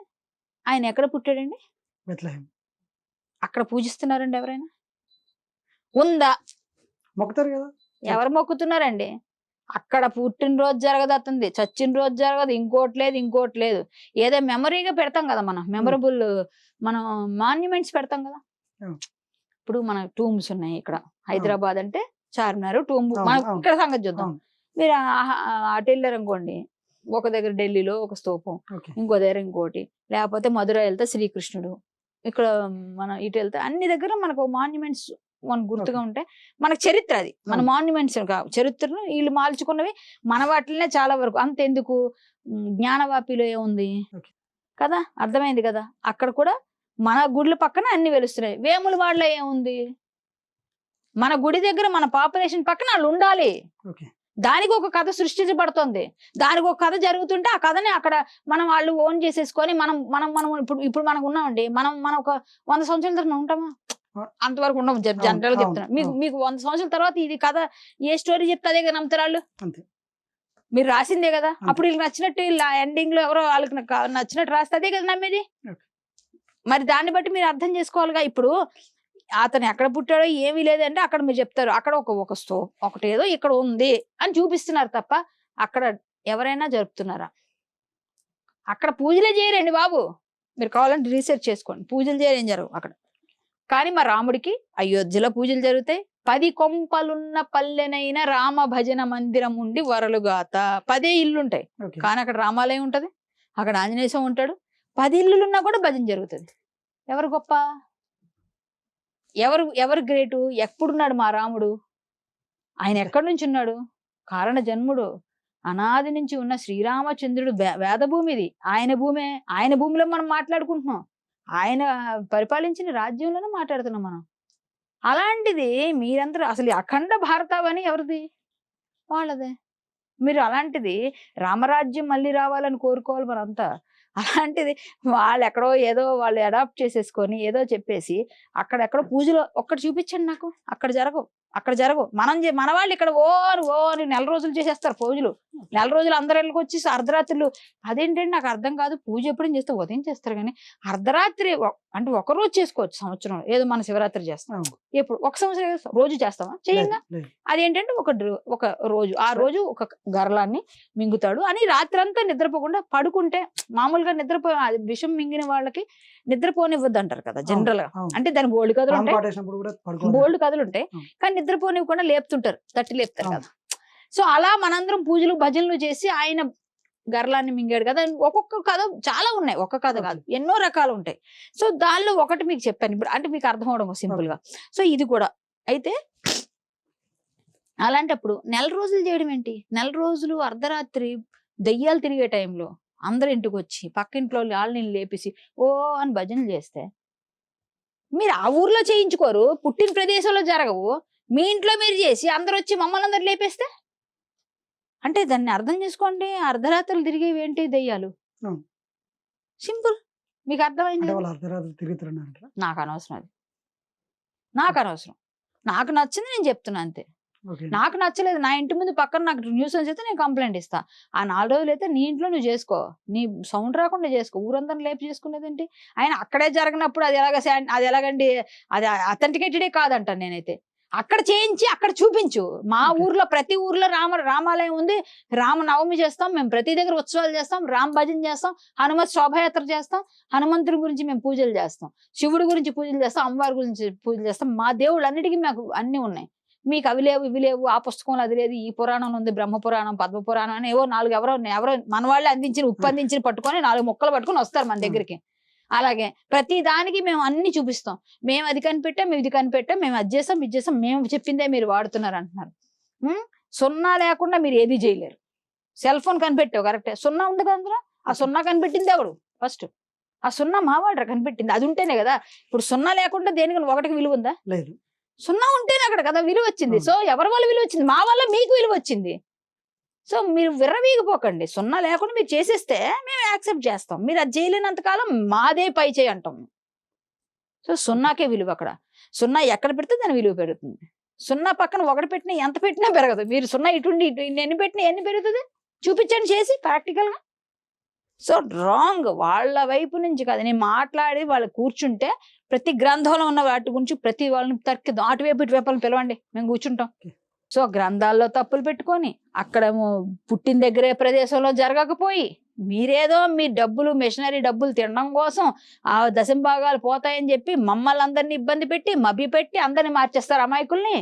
ఆయన ఎక్కడ పుట్టాడండి? అక్కడ పూజిస్తున్నారండి ఎవరైనా? ఉందా? మొక్కుతారు కదా. ఎవరు మొక్కుతున్నారండి? అక్కడ పుట్టినరోజు జరగదు, అతనిది చచ్చిన రోజు జరగదు, ఇంకోటి లేదు. ఏదో మెమరీగా పెడతాం కదా, మనం మెమరబుల్ మనం మాన్యుమెంట్స్ పెడతాం కదా. ఇప్పుడు మన టూమ్స్ ఉన్నాయి ఇక్కడ, హైదరాబాద్ అంటే చార్మినార్ టూమ్, మనం ఇక్కడ సంగతి చూద్దాం. మీరు అటు వెళ్ళారు అనుకోండి, ఒక దగ్గర ఢిల్లీలో ఒక స్తూపం, ఇంకో దగ్గర ఇంకోటి, లేకపోతే మధుర వెళ్తే శ్రీకృష్ణుడు, ఇక్కడ మనం ఇటు వెళ్తే అన్ని దగ్గర మనకు మాన్యుమెంట్స్ మనకు గుర్తుగా ఉంటాయి. మనకు చరిత్ర, అది మన మాన్యుమెంట్స్ చరిత్రను వీళ్ళు మార్చుకున్నవి మన వాటినే చాలా వరకు. అంతెందుకు, జ్ఞానవాపిలో ఏముంది కదా, అర్థమైంది కదా. అక్కడ కూడా మన గుడ్ల పక్కన అన్ని వెలుస్తున్నాయి. వేములవాడలో ఏముంది, మన గుడి దగ్గర మన పాపులేషన్ పక్కన వాళ్ళు ఉండాలి, దానికి ఒక కథ సృష్టించబడుతుంది, దానికి ఒక కథ జరుగుతుంటే ఆ కథని అక్కడ మనం వాళ్ళు ఓన్ చేసేసుకొని మనం ఇప్పుడు మనకు ఉన్నామండి, మనం ఒక 100 సంవత్సరాల తర్వాత ఉంటామా? అంతవరకు ఉండవు. అవును, జనరల్ అవును, చెప్తున్నా మీకు అవును. మీకు 100 సంవత్సరాల తర్వాత ఇది కథ ఏ స్టోరీ చెప్తే అదే కదా నమ్ముతారు వాళ్ళు. అంతే. మీరు రాసిందే కదా, అంతే. అప్పుడు వీళ్ళకి నచ్చినట్టు ఎండింగ్ లో ఎవరో వాళ్ళకి నచ్చినట్టు రాస్తే అదే కదా నమ్మేది. ఓకే. మరి దాన్ని బట్టి మీరు అర్థం చేసుకోవాలిగా. ఇప్పుడు అతను ఎక్కడ పుట్టాడో ఏమీ లేదంటే అక్కడ మీరు చెప్తారు అక్కడ ఒకటేదో ఇక్కడ ఉంది అని చూపిస్తున్నారు తప్ప అక్కడ ఎవరైనా జరుపుతున్నారా? అక్కడ పూజలే చేయరండి బాబు. మీరు కావాలంటే రీసెర్చ్ చేసుకోండి, పూజలు చేయరేం జరగవు అక్కడ. కానీ మా రాముడికి అయోధ్యలో పూజలు జరుగుతాయి. 10 కొంపలున్న పల్లెనైన రామ భజన మందిరం ఉండి వరలుగాత. 10 ఇల్లుంటాయి ఓకే. కానీ అక్కడ రామాలయం ఉంటది, అక్కడ ఆంజనేయ స్వామి ఉంటాడు. 10 ఇల్లులున్నా కూడా భజన జరుగుతుంది. ఎవరు గొప్ప, ఎవరు గ్రేటు? ఎప్పుడున్నాడు మా రాముడు? ఆయన ఎక్కడి నుంచి ఉన్నాడు? కారణ జన్ముడు, అనాది నుంచి ఉన్న శ్రీరామచంద్రుడు వేదభూమిది, ఆయన భూమే. ఆయన భూమిలో మనం మాట్లాడుకుంటున్నాం, ఆయన పరిపాలించిన రాజ్యంలోనే మాట్లాడుతున్నాం మనం. అలాంటిది మీరందరూ అసలు అఖండ భారతావని ఎవరిది? వాళ్ళదే. మీరు అలాంటిది రామరాజ్యం మళ్ళీ రావాలని కోరుకోవాలి మనంతా. అలాంటిది వాళ్ళు ఎక్కడో ఏదో వాళ్ళు అడాప్ట్ చేసేసుకొని ఏదో చెప్పేసి అక్కడెక్కడో పూజలు ఒక్కటి చూపించండి నాకు. అక్కడ జరగవు. మన వాళ్ళు ఇక్కడ ఓ అని 1 నెల రోజులు చేసేస్తారు పూజలు. 1 నెల రోజులు అందరి ఇళ్ళకి వచ్చి అర్ధరాత్రులు. అదేంటండి నాకు అర్థం కాదు. పూజ ఎప్పుడేం చేస్తే ఉదయం చేస్తారు కానీ అర్ధరాత్రి అంటే ఒక రోజు చేసుకోవచ్చు సంవత్సరం. ఏదో మన శివరాత్రి చేస్తాం, ఎప్పుడు ఒక సంవత్సరం రోజు చేస్తామా? చేయంగా. అదేంటంటే ఒక రోజు, ఆ రోజు ఒక గరలాన్ని మింగుతాడు అని రాత్రంతా నిద్రపోకుండా పడుకుంటే, మామూలుగా విషం మింగిన వాళ్ళకి నిద్రపోనివ్వద్దు అంటారు కదా జనరల్ గా. అంటే దాని బోల్డ్ కథలు ఉంటాయి కానీ నిద్రపోనివ్వకుండా లేపుతుంటారు, తట్టి లేపుతారు కదా. సో అలా మనందరం పూజలు భజనలు చేసి ఆయన గర్లాన్ని మింగాడు కదా. ఒక్కొక్క కథ చాలా ఉన్నాయి, ఒక్క కథ కాదు, ఎన్నో రకాలు ఉంటాయి. సో దానిలో ఒకటి మీకు చెప్పాను ఇప్పుడు, అంటే మీకు అర్థం అవడం సింపుల్ గా. సో ఇది కూడా అయితే అలాంటప్పుడు 1 నెల రోజులు చేయడం ఏంటి? 1 నెల రోజులు అర్ధరాత్రి దెయ్యాలు తిరిగే టైంలో అందరి ఇంటికి వచ్చి పక్కింట్లో వాళ్ళని లేపేసి ఓ అని భజనలు చేస్తే మీరు ఆ ఊర్లో చేయించుకోరు, పుట్టిన ప్రదేశంలో జరగవు, మీ ఇంట్లో మీరు చేసి అందరు వచ్చి మమ్మల్ని అందరు లేపేస్తే అంటే దాన్ని అర్థం చేసుకోండి. అర్ధరాత్రులు తిరిగేవి ఏంటి? దెయ్యాలు. సింపుల్. మీకు అర్థమైంది? నాకు అనవసరం, అది నాకు అనవసరం. నాకు నచ్చింది నేను చెప్తున్నా అంతే. నాకు నచ్చలేదు, నా ఇంటి ముందు పక్కన నాకు న్యూస్ అయితే నేను కంప్లైంట్ ఇస్తా. ఆ 4 రోజులు అయితే నీ ఇంట్లో నువ్వు చేసుకో, నీ సౌండ్ రాకుండా చేసుకో. ఊరందరూ లేపు చేసుకునేది ఏంటి? ఆయన అక్కడే జరగనప్పుడు అది ఎలాగండి? అది అథెంటికేటెడే కాదంటాను నేనైతే. అక్కడ చేయించి అక్కడ చూపించు. మా ఊర్లో ప్రతి ఊర్లో రామాలయం ఉంది, రామనవమి చేస్తాం మేము, ప్రతి దగ్గర ఉత్సవాలు చేస్తాం, రామ భజన చేస్తాం, హనుమత్ శోభయాత్ర చేస్తాం, హనుమంతుడి గురించి మేము పూజలు చేస్తాం, శివుడి గురించి పూజలు చేస్తాం, అమ్మవారి గురించి పూజలు చేస్తాం. మా దేవుళ్ళు అన్నిటికీ మాకు అన్ని ఉన్నాయి. మీకు అవి లేవు ఇవి లేవు, ఆ పుస్తకంలో అది లేదు, ఈ పురాణం ఉంది, బ్రహ్మ పురాణం, పద్మ పురాణం అని ఏవో 4 ఎవరో మన వాళ్ళే ఉప్పు అందించిన పట్టుకొని 4 ముక్కలు పట్టుకొని వస్తారు మన దగ్గరికి. అలాగే ప్రతి దానికి మేము అన్ని చూపిస్తాం. మేము అది కనిపెట్టాం, మేము ఇది కనిపెట్టాం, మేము అది చేస్తాం, ఇది చేస్తాం, మేము చెప్పిందే మీరు వాడుతున్నారు అంటున్నారు. 0 లేకుండా మీరు ఏది చేయలేరు. సెల్ ఫోన్ కనిపెట్టావు కరెక్టే, 0 ఉంది కదా అందులో. ఆ 0 కనిపెట్టింది ఎవరు? ఫస్ట్ ఆ 0 మావాడ్రా కనిపెట్టింది. అది ఉంటేనే కదా. ఇప్పుడు 0 లేకుండా దేనికన్నా 1కి విలువ ఉందా? లేదు. 0 ఉంటేనే అక్కడ కదా విలువ వచ్చింది. సో ఎవరి వల్ల విలువ వచ్చింది? మా వల్ల మీకు విలువ వచ్చింది. సో మీరు విర్రవీగిపోకండి. 0 లేకుండా మీరు చేసేస్తే మేము యాక్సెప్ట్ చేస్తాం. మీరు అది చేయలేనంత కాలం మాదే పై చేయి అంటాం. సో 0కే విలువ. అక్కడ 0 ఎక్కడ పెడితే దాని విలువ పెరుగుతుంది. 0 పక్కన 1 పెట్టినా ఎంత పెట్టినా పెరగదు. మీరు 0 ఇటుండి ఎన్ని పెట్టినా ఎన్ని పెరుగుతుంది? చూపించండి చేసి ప్రాక్టికల్ గా. So wrong. వాళ్ళ వైపు నుంచి కాదు నేను మాట్లాడి వాళ్ళు కూర్చుంటే ప్రతి గ్రంథంలో ఉన్న వాటి గురించి ప్రతి వాళ్ళని తర్కిద్దాం. అటువైపు ఇటువైపు పిలవండి, మేము కూర్చుంటాం. సో గ్రంథాల్లో తప్పులు పెట్టుకొని అక్కడేమో పుట్టిన దగ్గరే ప్రదేశంలో జరగకపోయి మీరేదో మీ డబ్బులు మెషినరీ డబ్బులు తినడం కోసం ఆ దశంభాగాలు పోతాయని చెప్పి మమ్మల్ని అందరినీ ఇబ్బంది పెట్టి మభ్య పెట్టి అందరినీ మార్చేస్తారు అమాయకుల్ని.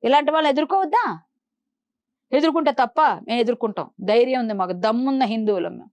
ఇలాంటి వాళ్ళని ఎదుర్కోవద్దా? ఎదుర్కొంటే తప్ప మేము ఎదుర్కొంటాం. ధైర్యం ఉంది మాకు, దమ్మున్న హిందువులం మేము.